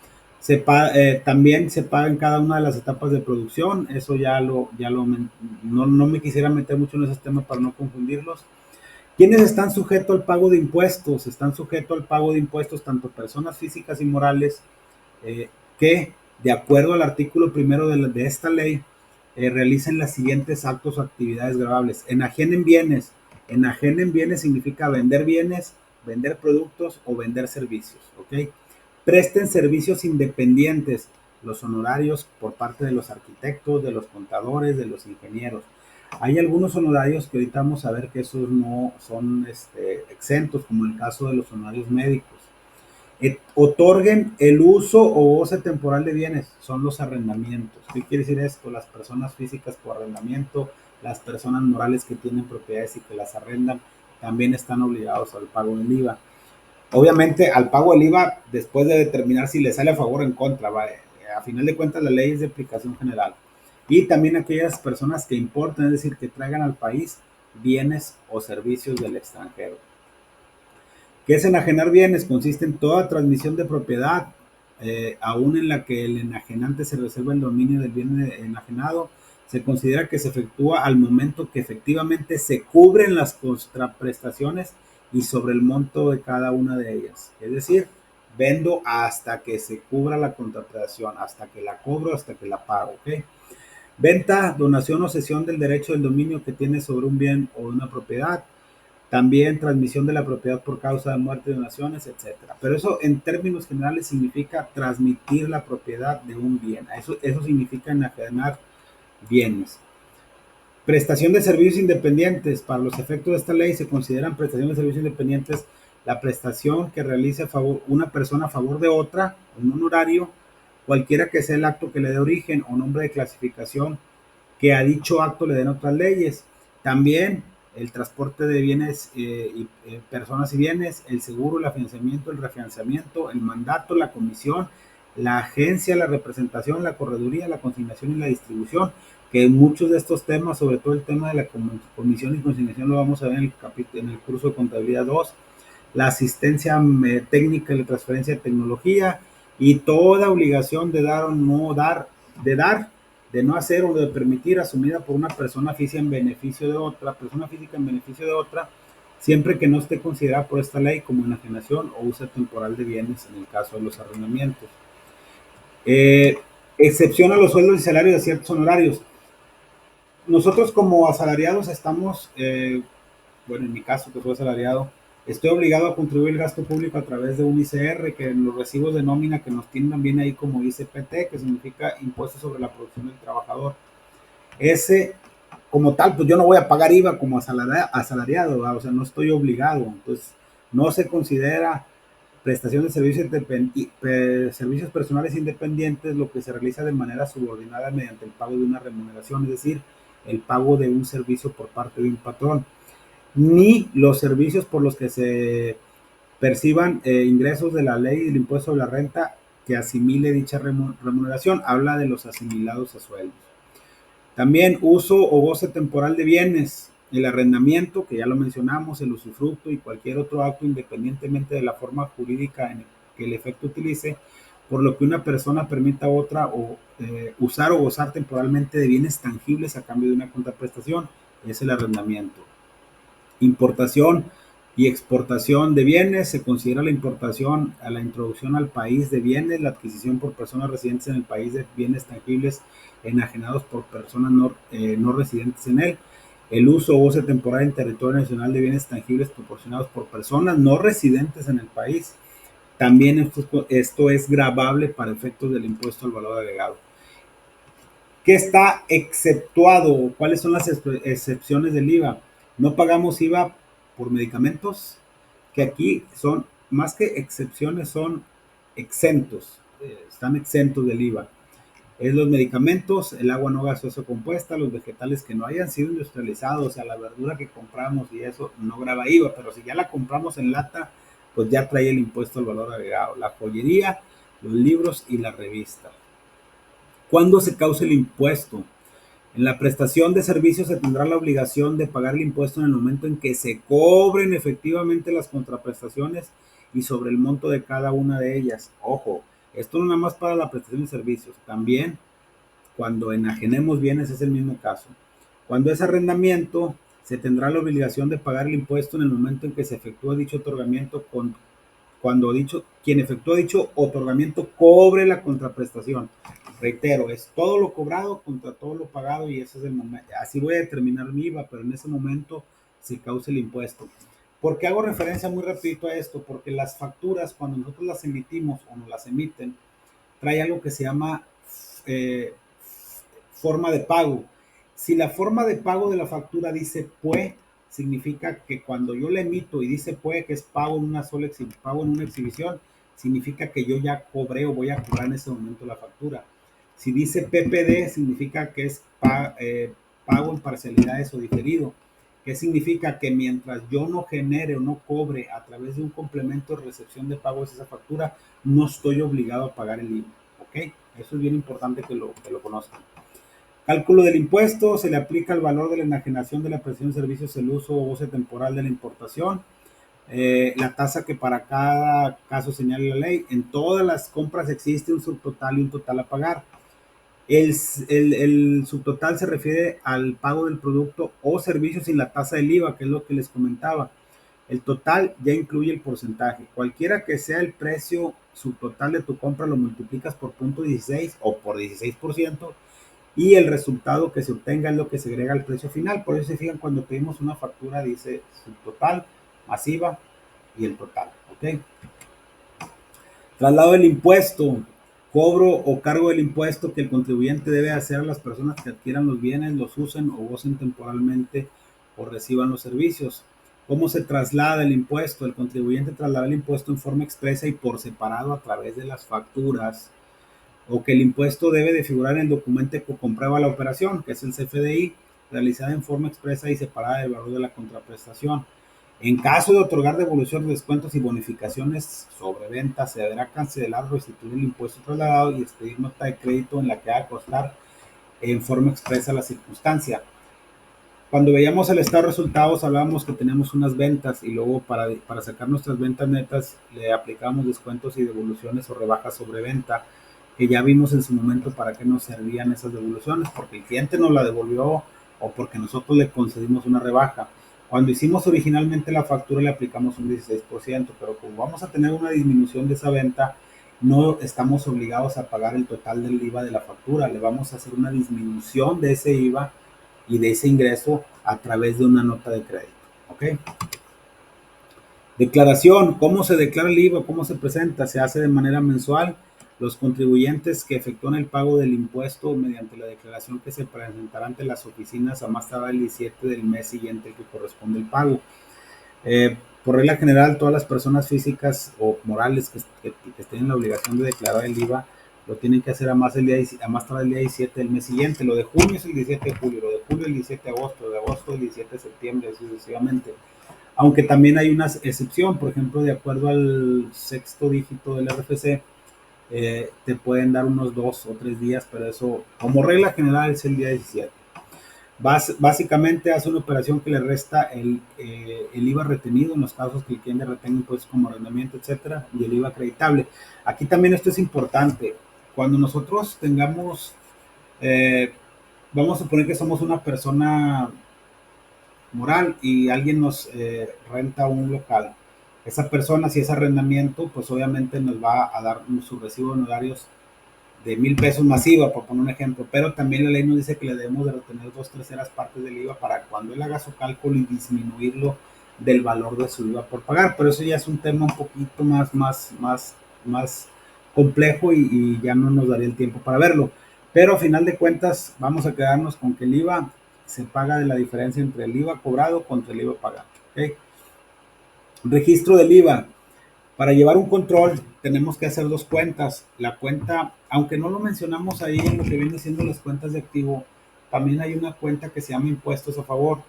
también se paga en cada una de las etapas de producción, eso no me quisiera meter mucho en esos temas para no confundirlos. ¿Quiénes están sujetos al pago de impuestos? Están sujetos al pago de impuestos tanto personas físicas y morales que, de acuerdo al artículo primero de esta ley, realicen las siguientes actos o actividades grabables. Enajenen bienes. Enajenen bienes significa vender bienes, vender productos o vender servicios. ¿Ok? Presten servicios independientes, los honorarios por parte de los arquitectos, de los contadores, de los ingenieros. Hay algunos honorarios que ahorita vamos a ver que esos no son exentos, como el caso de los honorarios médicos. Otorguen el uso o goce temporal de bienes, son los arrendamientos. ¿Qué quiere decir esto? Las personas físicas por arrendamiento, las personas morales que tienen propiedades y que las arrendan, también están obligados al pago del IVA. Obviamente, al pago del IVA, después de determinar si le sale a favor o en contra, a final de cuentas la ley es de aplicación general. Y también aquellas personas que importan, es decir, que traigan al país bienes o servicios del extranjero. ¿Qué es enajenar bienes? Consiste en toda transmisión de propiedad, aún en la que el enajenante se reserva el dominio del bien enajenado. Se considera que se efectúa al momento que efectivamente se cubren las contraprestaciones y sobre el monto de cada una de ellas. Es decir, vendo hasta que se cubra la contraprestación, hasta que la cobro, hasta que la pago. ¿Ok? Venta, donación o cesión del derecho del dominio que tiene sobre un bien o una propiedad. También transmisión de la propiedad por causa de muerte, donaciones, etcétera. Pero eso en términos generales significa transmitir la propiedad de un bien. Eso significa enajenar bienes. Prestación de servicios independientes. Para los efectos de esta ley se consideran prestación de servicios independientes la prestación que realice una persona a favor de otra, un honorario, cualquiera que sea el acto que le dé origen o nombre de clasificación que a dicho acto le den otras leyes. También el transporte de bienes personas y bienes, el seguro, el afianzamiento, el refinanciamiento, el mandato, la comisión, la agencia, la representación, la correduría, la consignación y la distribución, que muchos de estos temas, sobre todo el tema de la comisión y consignación, lo vamos a ver en el curso de contabilidad 2, la asistencia técnica y la transferencia de tecnología y toda obligación de dar o no dar, de no hacer o de permitir asumida por una persona física en beneficio de otra, siempre que no esté considerada por esta ley como enajenación o uso temporal de bienes en el caso de los arrendamientos. Excepción a los sueldos y salarios de ciertos honorarios. Nosotros como asalariados estamos, bueno, en mi caso que soy asalariado, estoy obligado a contribuir el gasto público a través de un ICR, que en los recibos de nómina que nos tienen también ahí como ICPT, que significa Impuesto sobre la Producción del Trabajador. Ese, como tal, pues yo no voy a pagar IVA como asalariado, ¿verdad? O sea, no estoy obligado. Entonces, no se considera prestación de servicios personales independientes lo que se realiza de manera subordinada mediante el pago de una remuneración, es decir, el pago de un servicio por parte de un patrón, ni los servicios por los que se perciban ingresos de la ley del impuesto sobre la renta que asimile dicha remuneración. Habla de los asimilados a sueldos. También uso o goce temporal de bienes, el arrendamiento, que ya lo mencionamos, el usufructo y cualquier otro acto independientemente de la forma jurídica en que el efecto utilice, por lo que una persona permita a otra usar o gozar temporalmente de bienes tangibles a cambio de una contraprestación, es el arrendamiento. Importación y exportación de bienes, se considera la importación a la introducción al país de bienes, la adquisición por personas residentes en el país de bienes tangibles enajenados por personas no residentes en él. el uso o goce temporal en territorio nacional de bienes tangibles proporcionados por personas no residentes en el país. También esto es gravable para efectos del impuesto al valor agregado. ¿Qué está exceptuado? ¿Cuáles son las excepciones del IVA? No pagamos IVA por medicamentos, que aquí son, más que excepciones, son exentos, están exentos del IVA. Es los medicamentos, el agua no gaseosa compuesta, los vegetales que no hayan sido industrializados, o sea, la verdura que compramos y eso no grava IVA, pero si ya la compramos en lata, pues ya trae el impuesto al valor agregado. La joyería, los libros y la revista. ¿Cuándo se causa el impuesto? En la prestación de servicios se tendrá la obligación de pagar el impuesto en el momento en que se cobren efectivamente las contraprestaciones y sobre el monto de cada una de ellas. Ojo, esto no nada más para la prestación de servicios, también cuando enajenemos bienes es el mismo caso. Cuando es arrendamiento, se tendrá la obligación de pagar el impuesto en el momento en que se efectúa dicho otorgamiento cuando quien efectúa dicho otorgamiento cobre la contraprestación. Reitero, es todo lo cobrado contra todo lo pagado y ese es el momento. Así voy a determinar mi IVA, pero en ese momento se causa el impuesto. ¿Por qué hago referencia muy rapidito a esto? Porque las facturas, cuando nosotros las emitimos o nos las emiten, trae algo que se llama forma de pago. Si la forma de pago de la factura dice PUE, significa que cuando yo la emito y dice PUE, que es pago en una sola pago en una exhibición, significa que yo ya cobré o voy a cobrar en ese momento la factura. Si dice PPD, significa que es pago en parcialidades o diferido. ¿Qué significa? Que mientras yo no genere o no cobre a través de un complemento de recepción de pagos esa factura, no estoy obligado a pagar el IVA. ¿Ok? Eso es bien importante que lo conozcan. Cálculo del impuesto, se le aplica el valor de la enajenación de la prestación de servicios, el uso o goce temporal de la importación, la tasa que para cada caso señala la ley. En todas las compras existe un subtotal y un total a pagar. El subtotal se refiere al pago del producto o servicio sin la tasa del IVA, que es lo que les comentaba. El total ya incluye el porcentaje. Cualquiera que sea el precio subtotal de tu compra, lo multiplicas por 0.16 o por 16%, y el resultado que se obtenga es lo que se agrega al precio final. Por eso se fijan, cuando pedimos una factura dice subtotal, masiva y el total. ¿Ok? Traslado del impuesto. Cobro o cargo del impuesto que el contribuyente debe hacer a las personas que adquieran los bienes, los usen o gocen temporalmente o reciban los servicios. ¿Cómo se traslada el impuesto? El contribuyente traslada el impuesto en forma expresa y por separado a través de las facturas, o que el impuesto debe de figurar en el documento que comprueba la operación, que es el CFDI, realizada en forma expresa y separada del valor de la contraprestación. En caso de otorgar devoluciones, descuentos y bonificaciones sobre ventas, se deberá cancelar o restituir el impuesto trasladado y expedir nota de crédito en la que haga constar en forma expresa la circunstancia. Cuando veíamos el estado de resultados, hablábamos que tenemos unas ventas y luego para sacar nuestras ventas netas le aplicamos descuentos y devoluciones o rebajas sobre venta, que ya vimos en su momento para qué nos servían esas devoluciones, porque el cliente nos la devolvió o porque nosotros le concedimos una rebaja. Cuando hicimos originalmente la factura le aplicamos un 16%, pero como vamos a tener una disminución de esa venta, no estamos obligados a pagar el total del IVA de la factura, le vamos a hacer una disminución de ese IVA y de ese ingreso a través de una nota de crédito. ¿Ok? Declaración. ¿Cómo se declara el IVA? ¿Cómo se presenta? Se hace de manera mensual. Los contribuyentes que efectúan el pago del impuesto mediante la declaración que se presentará ante las oficinas a más tardar el 17 del mes siguiente que corresponde el pago. Por regla general, todas las personas físicas o morales que tienen la obligación de declarar el IVA lo tienen que hacer a más tardar el día 17 del mes siguiente. Lo de junio es el 17 de julio, lo de julio el 17 de agosto, lo de agosto el 17 de septiembre, sucesivamente. Aunque también hay una excepción, por ejemplo, de acuerdo al sexto dígito del RFC, te pueden dar unos 2 o 3 días, pero eso, como regla general, es el día 17. Básicamente hace una operación que le resta el IVA retenido en los casos que el cliente retenga impuestos como arrendamiento, etcétera, y el IVA acreditable. Aquí también esto es importante. Cuando nosotros tengamos, vamos a suponer que somos una persona moral y alguien nos renta un local. Esa persona, si es arrendamiento, pues obviamente nos va a dar su recibo de honorarios de 1,000 pesos más IVA, por poner un ejemplo, pero también la ley nos dice que le debemos de retener 2/3 partes del IVA para cuando él haga su cálculo y disminuirlo del valor de su IVA por pagar, pero eso ya es un tema un poquito más complejo y ya no nos daría el tiempo para verlo, pero a final de cuentas vamos a quedarnos con que el IVA se paga de la diferencia entre el IVA cobrado contra el IVA pagado. ¿Okay? Registro del IVA. Para llevar un control tenemos que hacer dos cuentas. La cuenta, aunque no lo mencionamos ahí en lo que viene siendo las cuentas de activo, también hay una cuenta que se llama impuestos a favor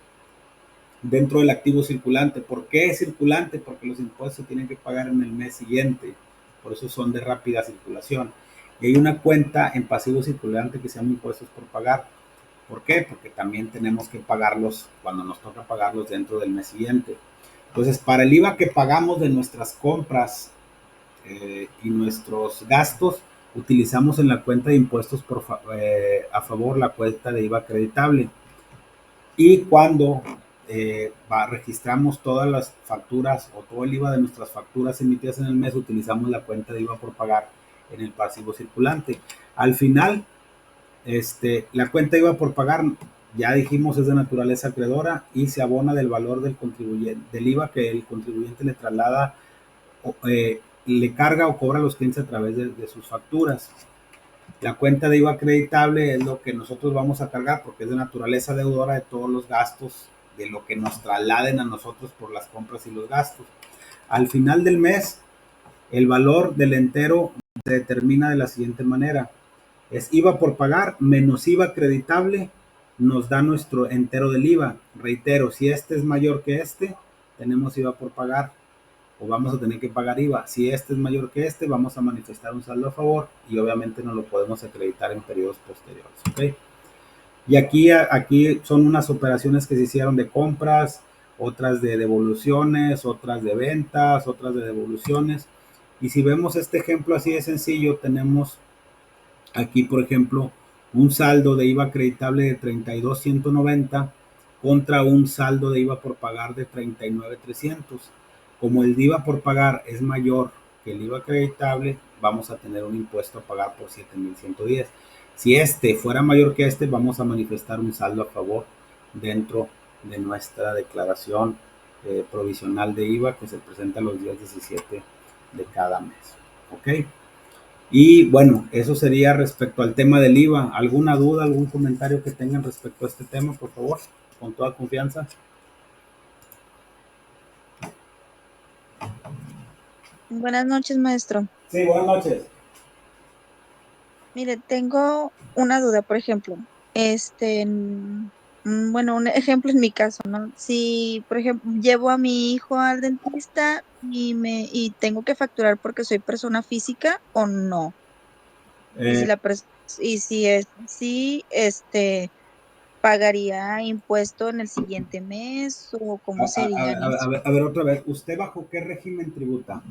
dentro del activo circulante. ¿Por qué es circulante? Porque los impuestos se tienen que pagar en el mes siguiente. Por eso son de rápida circulación. Y hay una cuenta en pasivo circulante que se llama impuestos por pagar. ¿Por qué? Porque también tenemos que pagarlos cuando nos toca pagarlos dentro del mes siguiente. Entonces, para el IVA que pagamos de nuestras compras y nuestros gastos, utilizamos en la cuenta de impuestos a favor la cuenta de IVA acreditable. Y cuando registramos todas las facturas o todo el IVA de nuestras facturas emitidas en el mes, utilizamos la cuenta de IVA por pagar en el pasivo circulante. Al final, la cuenta IVA por pagar, ya dijimos, es de naturaleza acreedora y se abona del valor del contribuyente, del IVA que el contribuyente le traslada, le carga o cobra a los clientes a través de sus facturas. La cuenta de IVA acreditable es lo que nosotros vamos a cargar porque es de naturaleza deudora de todos los gastos, de lo que nos trasladen a nosotros por las compras y los gastos. Al final del mes, el valor del entero se determina de la siguiente manera. Es IVA por pagar menos IVA acreditable, nos da nuestro entero del IVA. Reitero, si este es mayor que este, tenemos IVA por pagar o vamos a tener que pagar IVA. Si este es mayor que este, vamos a manifestar un saldo a favor y obviamente no lo podemos acreditar en periodos posteriores. ¿Okay? Y aquí son unas operaciones que se hicieron de compras, otras de devoluciones, otras de ventas, otras de devoluciones. Y si vemos este ejemplo así de sencillo, tenemos aquí, por ejemplo, un saldo de IVA acreditable de 32,190 contra un saldo de IVA por pagar de 39,300. Como el IVA por pagar es mayor que el IVA acreditable, vamos a tener un impuesto a pagar por 7,110. Si este fuera mayor que este, vamos a manifestar un saldo a favor dentro de nuestra declaración provisional de IVA que se presenta los días 17 de cada mes. ¿Ok? Y bueno, eso sería respecto al tema del IVA. ¿Alguna duda, algún comentario que tengan respecto a este tema, por favor? Con toda confianza. Buenas noches, maestro. Sí, buenas noches. Mire, tengo una duda, por ejemplo, bueno, un ejemplo en mi caso, ¿no? Si, por ejemplo, llevo a mi hijo al dentista y tengo que facturar porque soy persona física o no. Y si Eh, la pers- y si es así, ¿pagaría impuesto en el siguiente mes o cómo sería eso? a ver, otra vez. ¿Usted bajo qué régimen tributa?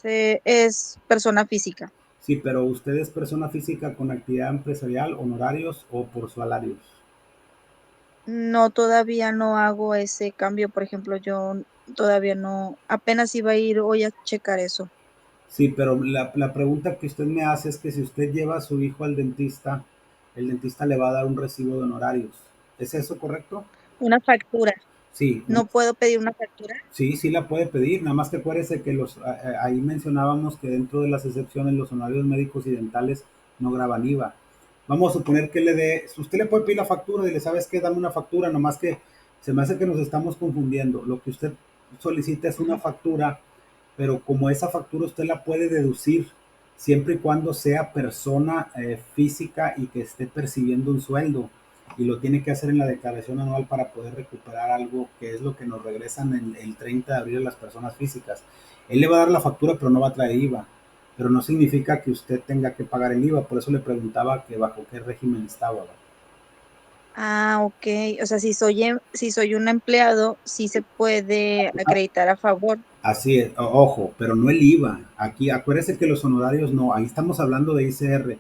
Es persona física. Sí, pero ¿usted es persona física con actividad empresarial, honorarios o por salarios? No, todavía no hago ese cambio, por ejemplo, yo todavía no, apenas iba a ir hoy a checar eso. Sí, pero la pregunta que usted me hace es que si usted lleva a su hijo al dentista, el dentista le va a dar un recibo de honorarios. ¿Es eso correcto? Una factura, Sí, no puedo pedir una factura. sí, sí la puede pedir, nada más que acuérdese que ahí mencionábamos que dentro de las excepciones los honorarios médicos y dentales no graban IVA. Vamos a suponer que usted le puede pedir la factura y le sabes que dame una factura, nomás que se me hace que nos estamos confundiendo. Lo que usted solicita es una Ujú. factura, pero como esa factura usted la puede deducir siempre y cuando sea persona física y que esté percibiendo un sueldo y lo tiene que hacer en la declaración anual para poder recuperar algo que es lo que nos regresan el 30 de abril a las personas físicas. Él le va a dar la factura, pero no va a traer IVA. Pero no significa que usted tenga que pagar el IVA. Por eso le preguntaba que bajo qué régimen estaba, ¿verdad? Ah, ok, o sea, si soy un empleado, sí se puede acreditar a favor. Así es, ojo, pero no el IVA. Aquí, acuérdese que los honorarios no, ahí estamos hablando de ICR.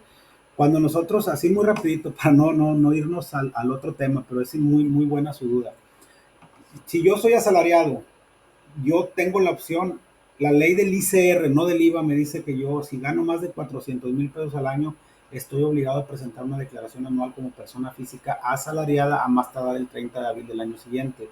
Cuando nosotros, así muy rapidito, para no irnos al otro tema, pero es muy buena su duda. Si yo soy asalariado, yo tengo la opción la ley del ICR, no del IVA, me dice que yo, si gano más de 400,000 pesos al año, estoy obligado a presentar una declaración anual como persona física asalariada a más tardar el 30 de abril del año siguiente.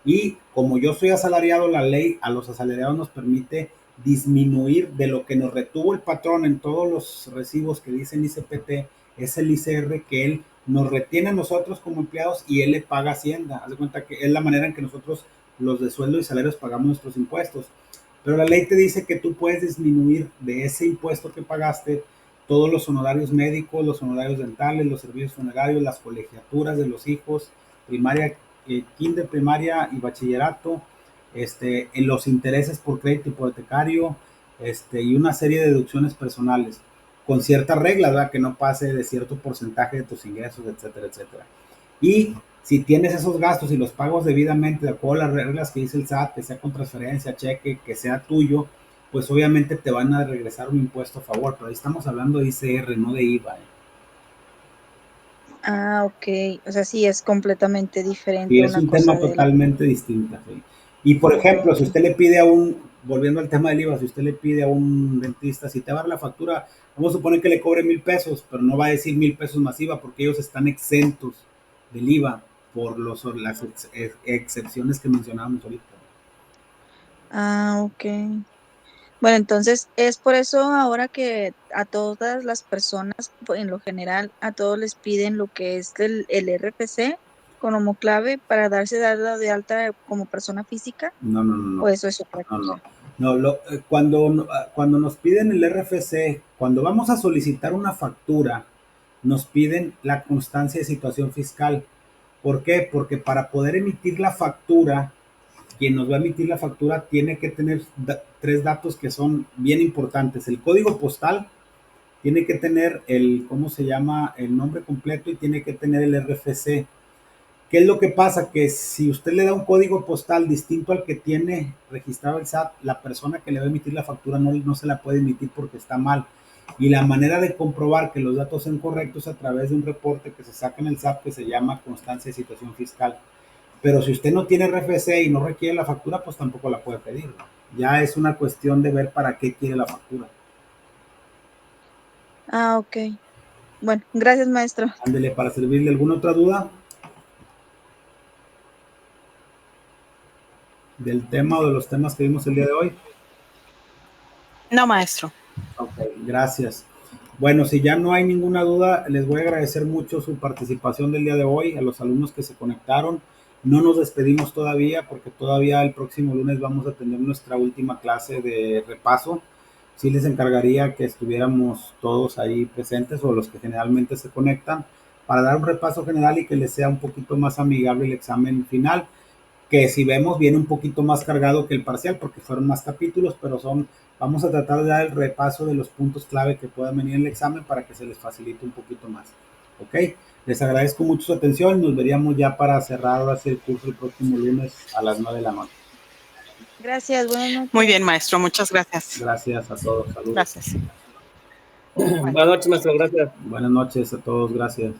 Y como yo soy asalariado, la ley a los asalariados nos permite disminuir de lo que nos retuvo el patrón en todos los recibos que dicen ICPT, es el ICR que él nos retiene a nosotros como empleados y él le paga a Hacienda. Haz de cuenta que es la manera en que nosotros, los de sueldo y salarios, pagamos nuestros impuestos. Pero la ley te dice que tú puedes disminuir de ese impuesto que pagaste todos los honorarios médicos, los honorarios dentales, los servicios funerarios, las colegiaturas de los hijos, primaria, kinder, primaria y bachillerato, en los intereses por crédito hipotecario, y una serie de deducciones personales, con ciertas reglas, ¿verdad? Que no pase de cierto porcentaje de tus ingresos, etcétera, etcétera. Y si tienes esos gastos y los pagos debidamente de acuerdo a las reglas que dice el SAT, que sea con transferencia, cheque, que sea tuyo, pues obviamente te van a regresar un impuesto a favor, pero ahí estamos hablando de ICR, no de IVA. Ah, ok. O sea, sí es completamente Y diferente es una un cosa tema de la... totalmente distinto. ¿Sí? Y por ejemplo, si Ok. usted le pide a un, volviendo al tema del IVA, si usted le pide a un dentista, si te va a dar la factura, vamos a suponer que le cobre 1,000 pesos, pero no va a decir 1,000 pesos masiva porque ellos están exentos del IVA por las excepciones que mencionábamos ahorita. Ah, ok. Bueno, entonces es por eso ahora que a todas las personas, en lo general, a todos les piden lo que es el RFC como clave para darse de alta como persona física, No, no, no, o no. eso es otra No, no. cosa. No, cuando nos piden el RFC, cuando vamos a solicitar una factura, nos piden la constancia de situación fiscal. ¿Por qué? Porque para poder emitir la factura, quien nos va a emitir la factura tiene que tener tres datos que son bien importantes. El código postal, tiene que tener ¿cómo se llama? El nombre completo y tiene que tener el RFC. ¿Qué es lo que pasa? Que si usted le da un código postal distinto al que tiene registrado el SAT, la persona que le va a emitir la factura no se la puede emitir porque está mal. Y la manera de comprobar que los datos son correctos es a través de un reporte que se saca en el SAT que se llama constancia de situación fiscal. Pero si usted no tiene RFC y no requiere la factura, pues tampoco la puede pedir. Ya es una cuestión de ver para qué quiere la factura. Ah, ok. Bueno, gracias, maestro. Ándele, para servirle. ¿Alguna otra duda del tema o de los temas que vimos el día de hoy? No, maestro. Ok, gracias. Bueno, si ya no hay ninguna duda, les voy a agradecer mucho su participación del día de hoy, a los alumnos que se conectaron. No nos despedimos todavía porque todavía el próximo lunes vamos a tener nuestra última clase de repaso. Sí les encargaría que estuviéramos todos ahí presentes o los que generalmente se conectan para dar un repaso general y que les sea un poquito más amigable el examen final, que si vemos viene un poquito más cargado que el parcial porque fueron más capítulos, pero vamos a tratar de dar el repaso de los puntos clave que puedan venir en el examen para que se les facilite un poquito más. Ok, les agradezco mucho su atención, nos veríamos ya para cerrar ahora sí el curso el próximo lunes a las 9 de la noche. Gracias, buenas noches. Muy bien, maestro, muchas gracias. Gracias a todos, saludos. Gracias. Buenas noches, maestro, gracias. Buenas noches a todos, gracias.